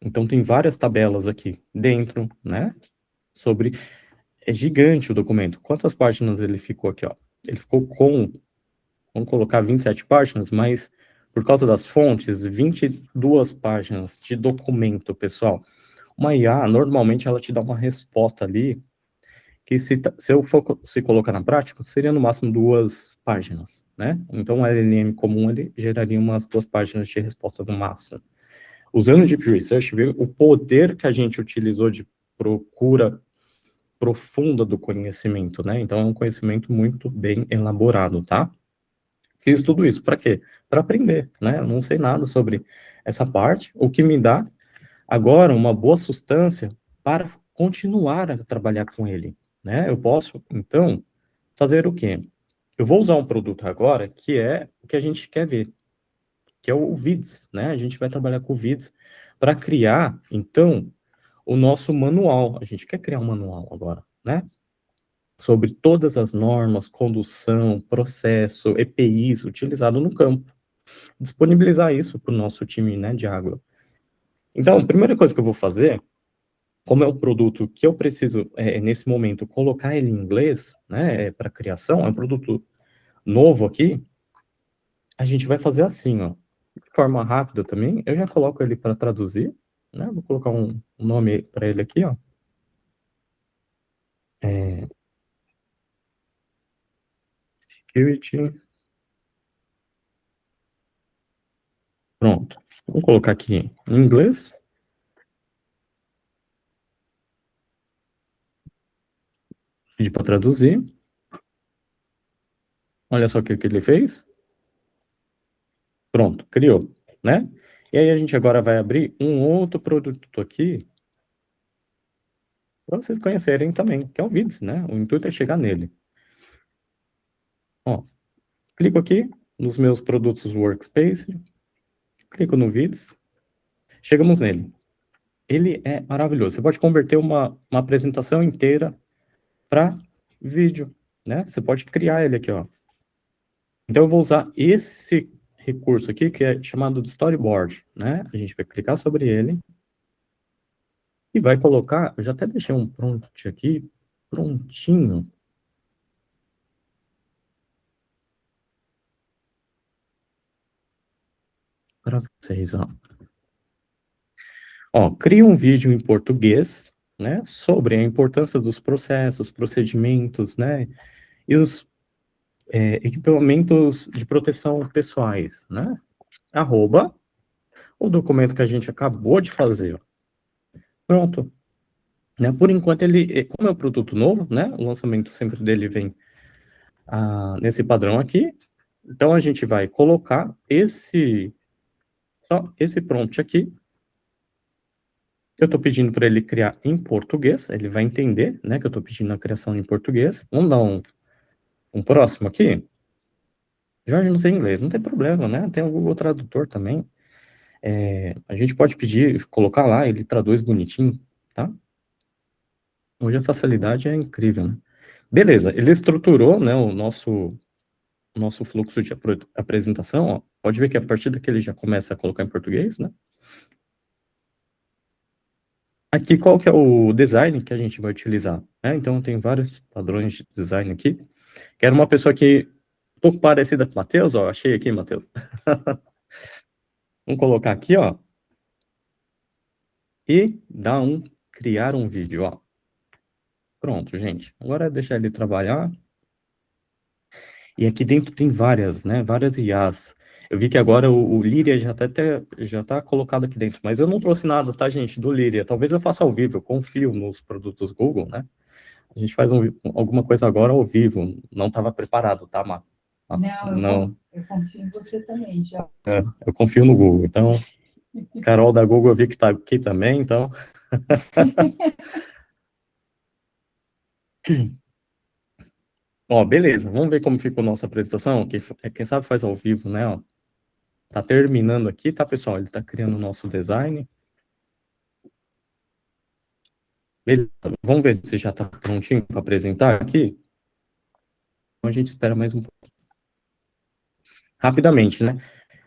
Então, tem várias tabelas aqui dentro, né, sobre... É gigante o documento. Quantas páginas ele ficou aqui, ó? Ele ficou vamos colocar 27 páginas, mas por causa das fontes, 22 páginas de documento, pessoal. Uma IA, normalmente, ela te dá uma resposta ali, que se eu for se colocar na prática, seria no máximo 2 páginas, né? Então, o LLM comum, ele geraria umas 2 páginas de resposta no máximo. Usando o Deep Research, viu, o poder que a gente utilizou de procura profunda do conhecimento, né? Então, é um conhecimento muito bem elaborado, tá? Fiz tudo isso para quê? Para aprender, né? Eu não sei nada sobre essa parte, o que me dá agora uma boa substância para continuar a trabalhar com ele, né? Eu posso, então, fazer o quê? Eu vou usar um produto agora que é o que a gente quer ver, que é o VIDS, né? A gente vai trabalhar com o VIDS para criar, então, o nosso manual. A gente quer criar um manual agora, né? sobre todas as normas, condução, processo, EPIs utilizados no campo. Disponibilizar isso para o nosso time, né, de agro. Então, a primeira coisa que eu vou fazer, como é um produto que eu preciso, nesse momento, colocar ele em inglês, né, para criação, é um produto novo aqui, a gente vai fazer assim, ó, de forma rápida também, eu já coloco ele para traduzir, né, vou colocar um nome para ele aqui, ó, Security, pronto, vou colocar aqui em inglês, pedir para traduzir, olha só o que ele fez, pronto, criou, né, e aí a gente agora vai abrir um outro produto aqui, para vocês conhecerem também, que é o Vids, né? O intuito é chegar nele. Ó, clico aqui nos meus produtos Workspace, clico no Vids, chegamos nele. Ele é maravilhoso. Você pode converter uma apresentação inteira para vídeo, né? Você pode criar ele aqui, ó. Então eu vou usar esse recurso aqui, que é chamado de storyboard, né? A gente vai clicar sobre ele e vai colocar, eu já até deixei um prompt aqui, prontinho, para vocês, ó. Ó, cria um vídeo em português, né, sobre a importância dos processos, procedimentos, né, e os equipamentos de proteção pessoais, né, arroba o documento que a gente acabou de fazer, ó. Pronto. Né, por enquanto ele, como é um produto novo, né, o lançamento sempre dele vem nesse padrão aqui, então a gente vai colocar só esse prompt aqui. Eu estou pedindo para ele criar em português, ele vai entender, né, que eu estou pedindo a criação em português. Vamos dar um próximo aqui. Jorge, não sei inglês, não tem problema, né? Tem o Google Tradutor também. A gente pode pedir, colocar lá, ele traduz bonitinho, tá? Hoje a facilidade é incrível, né? Beleza, ele estruturou, né, o nosso fluxo de apresentação, ó. Pode ver que a partir daqui ele já começa a colocar em português, né? Aqui, qual que é o design que a gente vai utilizar? Então, tem vários padrões de design aqui. Quero uma pessoa que um pouco parecida com o Matheus, ó, achei aqui, Matheus. Vamos colocar aqui, ó, e dar criar um vídeo, ó. Pronto, gente. Agora é deixar ele trabalhar. E aqui dentro tem várias, né, várias IAs. Eu vi que agora o Lyria já tá colocado aqui dentro, mas eu não trouxe nada, tá, gente, do Lyria. Talvez eu faça ao vivo, eu confio nos produtos Google, né? A gente faz alguma coisa agora ao vivo. Não estava preparado, tá, Má? Não, eu confio em você também, já. Eu confio no Google. Então, Carol da Google eu vi que está aqui também, então. Ó, beleza. Vamos ver como ficou nossa apresentação. Quem sabe faz ao vivo, né? Ó. Tá terminando aqui, tá, pessoal? Ele tá criando o nosso design. Beleza. Vamos ver se já tá prontinho para apresentar aqui. Então a gente espera mais um pouco. Rapidamente, né?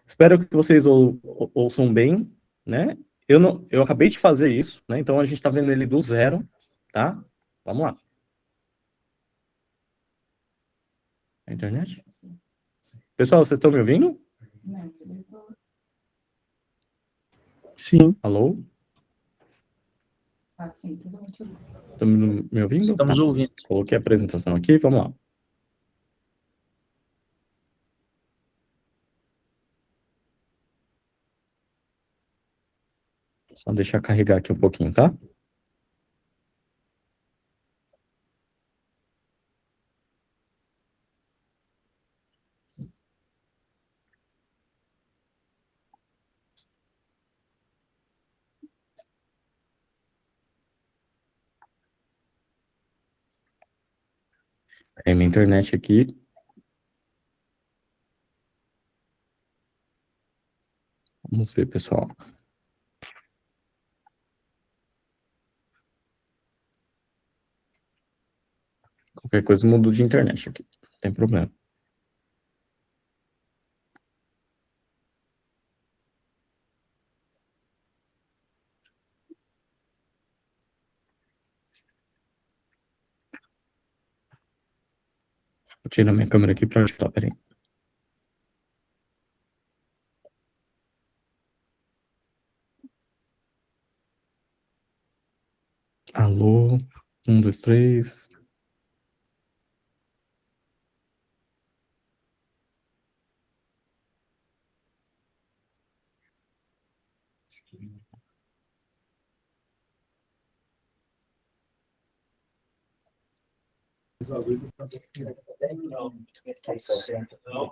Espero que vocês ouçam bem, né? Eu acabei de fazer isso, né? Então a gente está vendo ele do zero, tá? Vamos lá. A internet? Pessoal, vocês estão me ouvindo? Sim, Alô? Sim, tudo bem, te ouvindo. Estão me ouvindo? Estamos Tá. ouvindo. Coloquei a apresentação aqui, vamos lá. Só deixar carregar aqui um pouquinho, tá? Minha internet aqui. Vamos ver, pessoal. Qualquer coisa eu mudo de internet aqui, não tem problema. Vou tirar minha câmera aqui para ajudar, peraí. Alô, 1, 2, 3.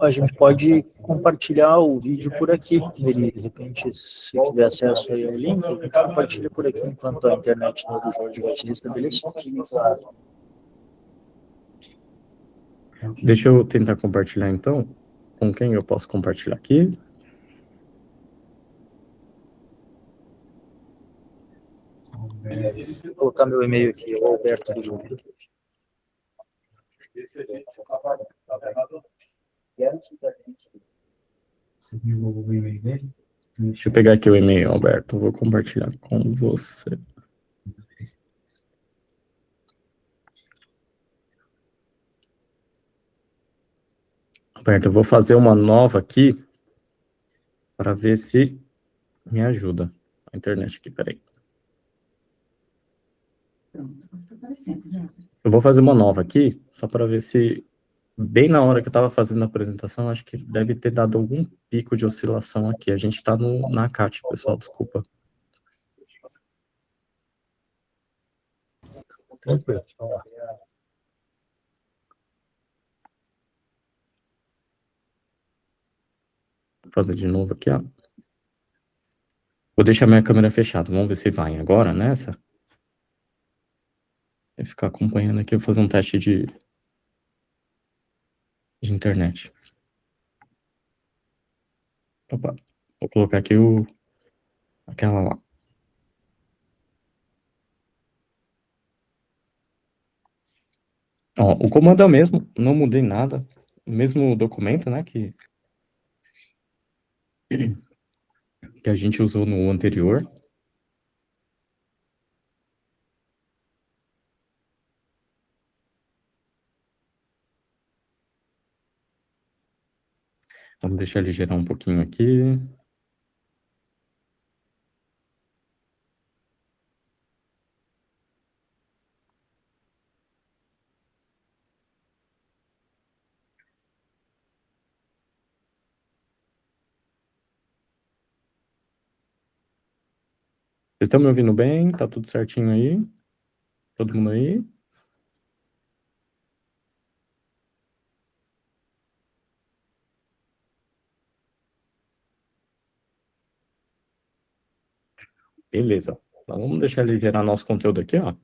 A gente pode compartilhar o vídeo por aqui, Meri. De repente, se tiver acesso aí ao link, a gente compartilha por aqui enquanto a internet do Jorge vai se restabelecer. Deixa eu tentar compartilhar então. Com quem eu posso compartilhar aqui? Vou colocar meu e-mail aqui, o Alberto do Júlio. Deixa eu pegar aqui o e-mail, Alberto. Eu vou compartilhar com você. Alberto, eu vou fazer uma nova aqui para ver se me ajuda. A internet aqui, peraí. Pronto, tá aparecendo já. Eu vou fazer uma nova aqui, só para ver se, bem na hora que eu estava fazendo a apresentação, acho que deve ter dado algum pico de oscilação aqui. A gente está na CAT, pessoal, desculpa. Tranquilo, vamos lá. Vou fazer de novo aqui, ó. Vou deixar minha câmera fechada. Vamos ver se vai agora nessa. Vou ficar acompanhando aqui, eu vou fazer um teste de internet. Opa, vou colocar aqui aquela lá. Ó, o comando é o mesmo, não mudei nada. O mesmo documento, né, que a gente usou no anterior. Vamos deixar ele gerar um pouquinho aqui. Vocês estão me ouvindo bem? Tá tudo certinho aí? Todo mundo aí? Beleza. Então, vamos deixar ele gerar nosso conteúdo aqui, ó.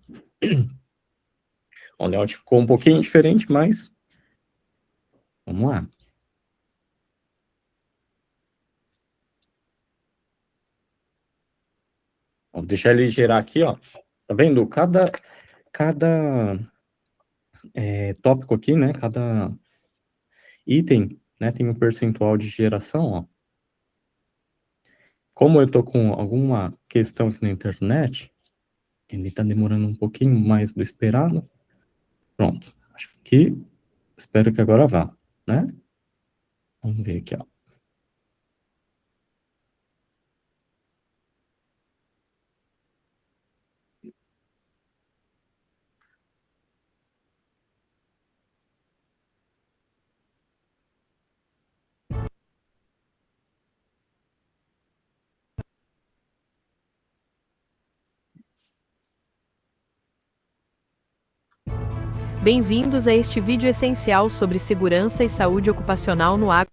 O layout ficou um pouquinho diferente, mas vamos lá. Vou deixar ele gerar aqui, ó. Tá vendo? Cada tópico aqui, né? Cada item, né? Tem um percentual de geração, ó. Como eu tô com alguma questão aqui na internet, ele tá demorando um pouquinho mais do esperado. Pronto. Acho que espero que agora vá, né? Vamos ver aqui, ó. Bem-vindos a este vídeo essencial sobre segurança e saúde ocupacional no agro.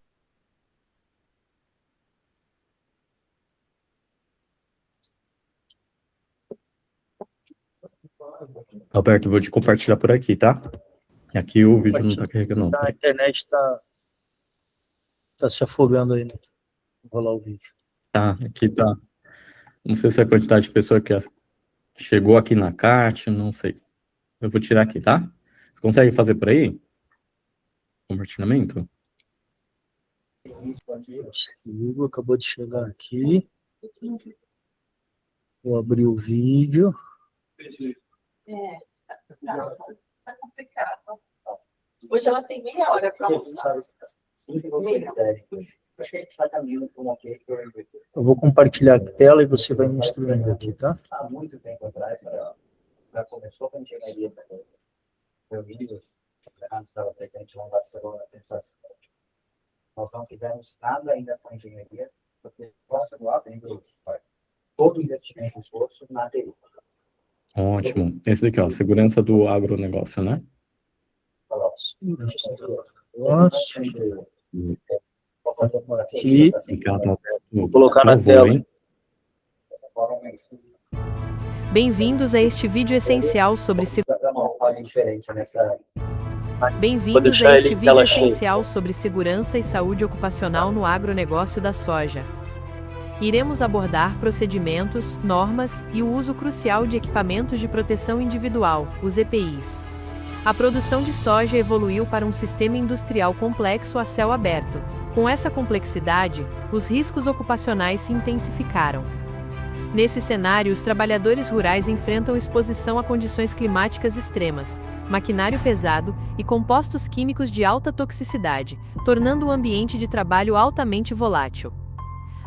Alberto, vou te compartilhar por aqui, tá? Aqui o vídeo não tá carregando, não. A internet tá se afogando aí, né? Vou rolar o vídeo. Tá, aqui tá. Não sei se é a quantidade de pessoa que chegou aqui na CAT, não sei. Eu vou tirar aqui, tá? Você consegue fazer por aí? Compartilhamento? Consigo, acabou de chegar aqui. Vou abrir o vídeo. Tá complicado. Hoje ela tem meia hora para almoçar. Eu vou compartilhar a tela e você vai me instruindo aqui, tá? Há muito tempo atrás, já começou com engenharia também. Eu vi, estava presente lá em Barcelona, pensação. Nós não fizemos nada ainda com engenharia, porque nosso lado tem todo o investimento e esforço na TI. Ótimo. Esse daqui, ó, segurança do agronegócio, né? Aqui, vou colocar na tela. Hein? Bem-vindos a este vídeo essencial sobre Bem-vindos a este vídeo essencial sobre segurança e saúde ocupacional no agronegócio da soja. Iremos abordar procedimentos, normas e o uso crucial de equipamentos de proteção individual, os EPIs. A produção de soja evoluiu para um sistema industrial complexo a céu aberto. Com essa complexidade, os riscos ocupacionais se intensificaram. Nesse cenário, os trabalhadores rurais enfrentam exposição a condições climáticas extremas, maquinário pesado e compostos químicos de alta toxicidade, tornando o ambiente de trabalho altamente volátil.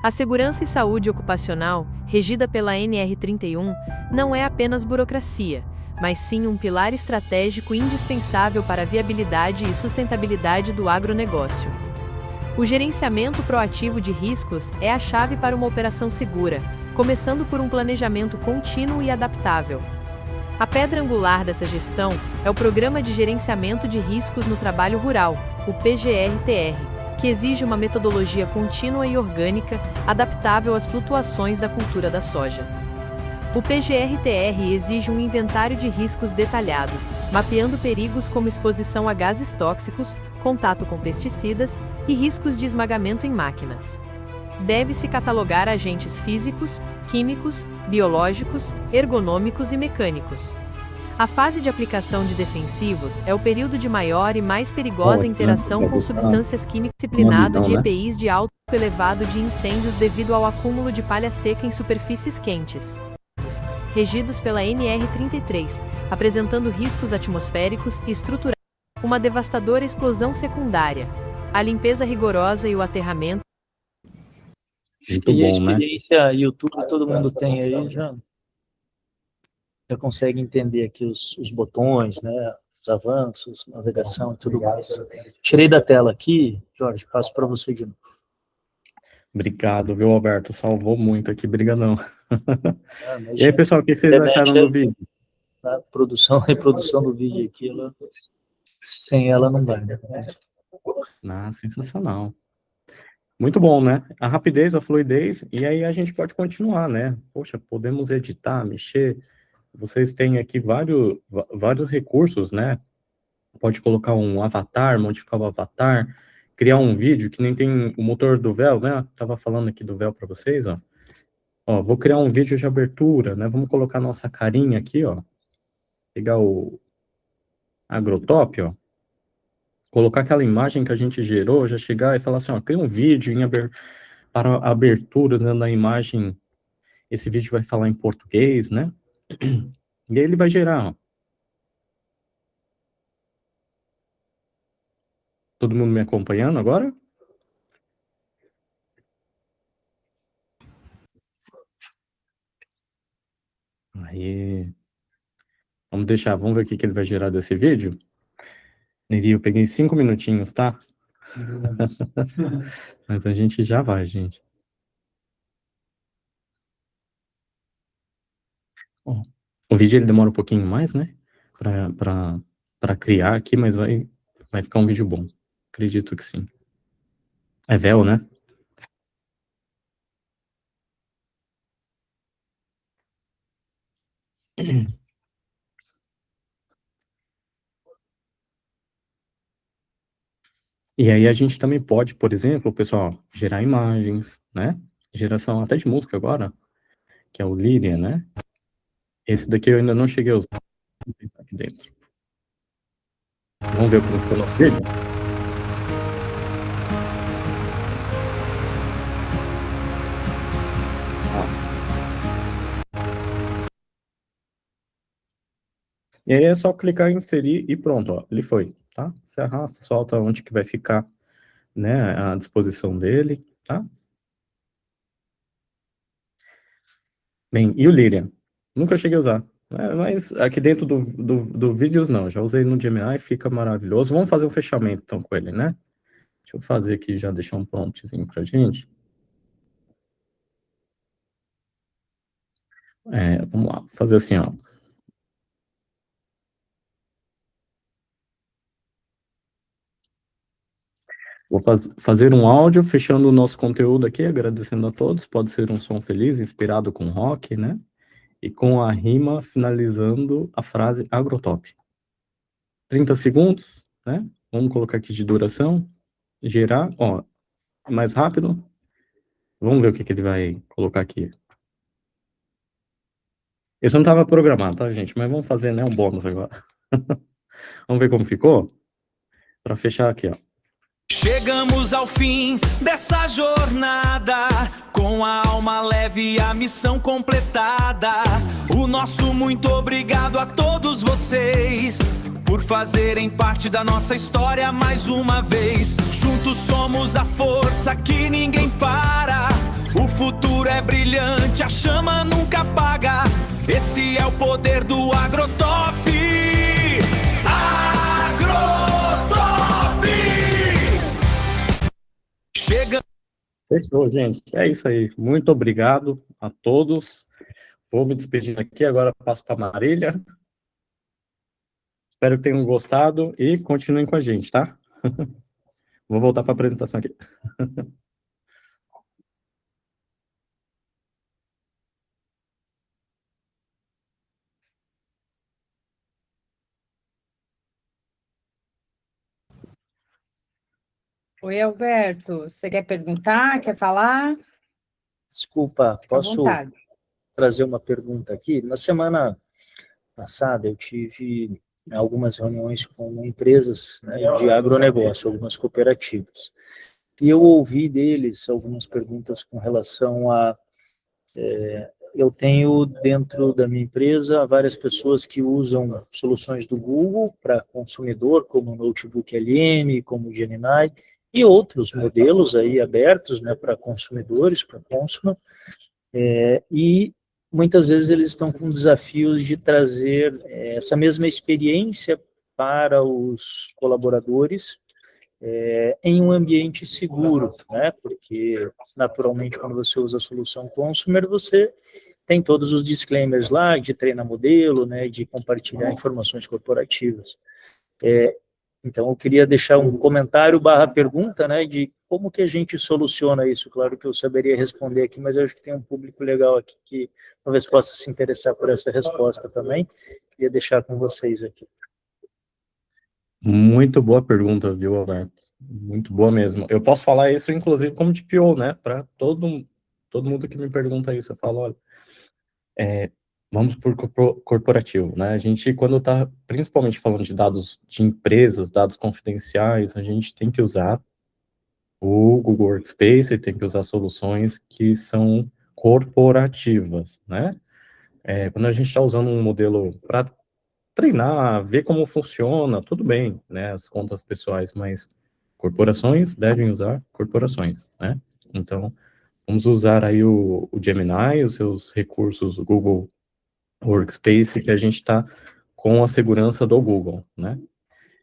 A segurança e saúde ocupacional, regida pela NR31, não é apenas burocracia, mas sim um pilar estratégico indispensável para a viabilidade e sustentabilidade do agronegócio. O gerenciamento proativo de riscos é a chave para uma operação segura, começando por um planejamento contínuo e adaptável. A pedra angular dessa gestão é o Programa de Gerenciamento de Riscos no Trabalho Rural, o PGRTR, que exige uma metodologia contínua e orgânica, adaptável às flutuações da cultura da soja. O PGRTR exige um inventário de riscos detalhado, mapeando perigos como exposição a gases tóxicos, contato com pesticidas e riscos de esmagamento em máquinas. Deve-se catalogar agentes físicos, químicos, biológicos, ergonômicos e mecânicos. A fase de aplicação de defensivos é o período de maior e mais perigosa interação com substâncias químicas disciplinado de EPIs de alto risco elevado de incêndios devido ao acúmulo de palha seca em superfícies quentes, regidos pela NR33, apresentando riscos atmosféricos e estruturais, uma devastadora explosão secundária, a limpeza rigorosa e o aterramento. Muito E a bom, né? experiência YouTube todo mundo tem aí, já consegue entender aqui os botões, né, os avanços, navegação e tudo mais. Tirei da tela aqui, Jorge, passo para você de novo. Obrigado, viu, Alberto? Salvou muito aqui, brigadão. Mas E aí, pessoal, o que vocês acharam do vídeo? A produção, reprodução do vídeo aqui, sem ela não vai, né? Ah, sensacional. Muito bom, né? A rapidez, a fluidez, e aí a gente pode continuar, né? Poxa, podemos editar, mexer. Vocês têm aqui vários recursos, né? Pode colocar um avatar, modificar o avatar, criar um vídeo, que nem tem o motor do véu, né? Tava falando aqui do véu para vocês, ó. Ó, vou criar um vídeo de abertura, né? Vamos colocar nossa carinha aqui, ó. Pegar o Agrotop, ó. Colocar aquela imagem que a gente gerou, já chegar e falar assim, ó, cria um vídeo para a abertura, dentro da imagem. Esse vídeo vai falar em português, né? E aí ele vai gerar, ó. Todo mundo me acompanhando agora? Aí. Vamos ver o que ele vai gerar desse vídeo. Neri, eu peguei 5 minutinhos, tá? Mas a gente já vai, gente. Ó, o vídeo ele demora um pouquinho mais, né? Para criar aqui, mas vai ficar um vídeo bom. Acredito que sim. É véu, né? E aí a gente também pode, por exemplo, pessoal, gerar imagens, né? Geração até de música agora, que é o Lyrian, né? Esse daqui eu ainda não cheguei a usar aqui dentro. Vamos ver como ficou o nosso vídeo? E aí é só clicar em inserir e pronto, ó, ele foi, tá? Você arrasta, solta onde que vai ficar, né, a disposição dele, tá? Bem, e o Lyrian? Nunca cheguei a usar, né, mas aqui dentro do Vídeos não, já usei no Gemini, fica maravilhoso. Vamos fazer um fechamento então com ele, né? Deixa eu fazer aqui, já deixar um promptzinho pra gente. Vamos lá, fazer assim, ó. Vou fazer um áudio fechando o nosso conteúdo aqui, agradecendo a todos. Pode ser um som feliz, inspirado com rock, né? E com a rima finalizando a frase agrotop. 30 segundos, né? Vamos colocar aqui de duração. Gerar, ó, mais rápido. Vamos ver o que ele vai colocar aqui. Esse não estava programado, tá, gente? Mas vamos fazer, né, um bônus agora. Vamos ver como ficou? Para fechar aqui, ó. Chegamos ao fim dessa jornada, com a alma leve e a missão completada. O nosso muito obrigado a todos vocês, por fazerem parte da nossa história mais uma vez. Juntos somos a força que ninguém para. O futuro é brilhante, a chama nunca apaga. Esse é o poder do Agrotop. Chega. Fechou, gente. É isso aí. Muito obrigado a todos. Vou me despedindo aqui, agora passo para a Marília. Espero que tenham gostado e continuem com a gente, tá? Vou voltar para a apresentação aqui. Oi, Alberto, você quer perguntar, quer falar? Desculpa, Fica à posso vontade. trazer uma pergunta aqui? Na semana passada, eu tive algumas reuniões com empresas, né, de agronegócio, algumas cooperativas. E eu ouvi deles algumas perguntas com relação a... eu tenho dentro da minha empresa várias pessoas que usam soluções do Google para consumidor, como o Notebook LM, como o Gemini, e outros modelos aí abertos, né, para consumidores, para consumer, e muitas vezes eles estão com desafios de trazer essa mesma experiência para os colaboradores em um ambiente seguro, né? Porque, naturalmente, quando você usa a solução consumer, você tem todos os disclaimers lá, de treinar modelo, né, de compartilhar informações corporativas. Então, eu queria deixar um comentário / pergunta, né, de como que a gente soluciona isso. Claro que eu saberia responder aqui, mas eu acho que tem um público legal aqui que talvez possa se interessar por essa resposta também. Queria deixar com vocês aqui. Muito boa pergunta, viu, Alberto? Muito boa mesmo. Eu posso falar isso, inclusive, como TPO, né? Para todo mundo que me pergunta isso, eu falo, olha, vamos por corporativo, né? A gente, quando está principalmente falando de dados de empresas, dados confidenciais, a gente tem que usar o Google Workspace, tem que usar soluções que são corporativas, né? Quando a gente está usando um modelo para treinar, ver como funciona, tudo bem, né? As contas pessoais, mas corporações devem usar corporações, né? Então, vamos usar aí o Gemini, os seus recursos Google Workspace, que a gente está com a segurança do Google, né?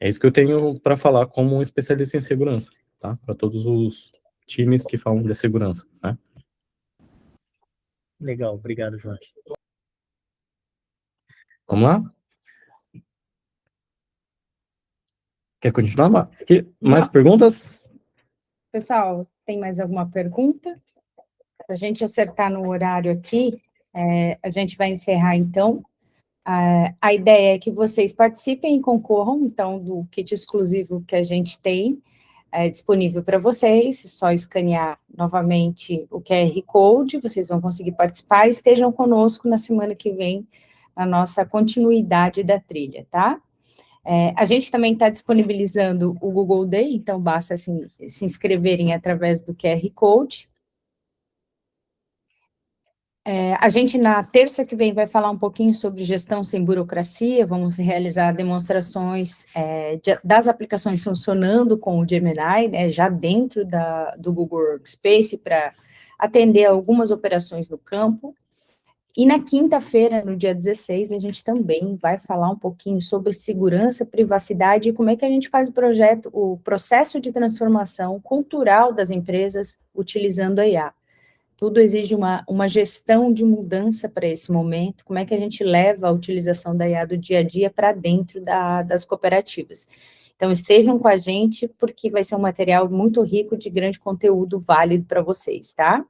É isso que eu tenho para falar como um especialista em segurança, tá? Para todos os times que falam de segurança, né? Legal, obrigado, Jorge. Vamos lá? Quer continuar? Mais perguntas? Pessoal, tem mais alguma pergunta? Para a gente acertar no horário aqui, a gente vai encerrar, então. A ideia é que vocês participem e concorram, então, do kit exclusivo que a gente tem disponível para vocês. É só escanear novamente o QR Code, vocês vão conseguir participar. Estejam conosco na semana que vem, na nossa continuidade da trilha, tá? A gente também está disponibilizando o Google Day, então basta assim, se inscreverem através do QR Code. A gente, na terça que vem, vai falar um pouquinho sobre gestão sem burocracia, vamos realizar demonstrações das aplicações funcionando com o Gemini, né, já dentro do Google Workspace, para atender algumas operações no campo. E na quinta-feira, no dia 16, a gente também vai falar um pouquinho sobre segurança, privacidade e como é que a gente faz o processo de transformação cultural das empresas utilizando a IA. Tudo exige uma gestão de mudança para esse momento, como é que a gente leva a utilização da IA do dia a dia para dentro das cooperativas. Então, estejam com a gente, porque vai ser um material muito rico de grande conteúdo válido para vocês, tá?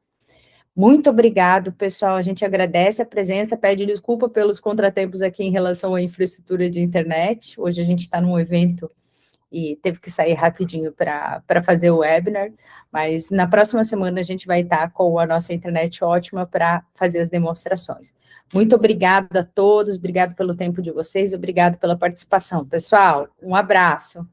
Muito obrigado, pessoal, a gente agradece a presença, pede desculpa pelos contratempos aqui em relação à infraestrutura de internet, hoje a gente está num evento e teve que sair rapidinho para fazer o webinar, mas na próxima semana a gente vai estar com a nossa internet ótima para fazer as demonstrações. Muito obrigada a todos, obrigado pelo tempo de vocês, obrigado pela participação. Pessoal, um abraço.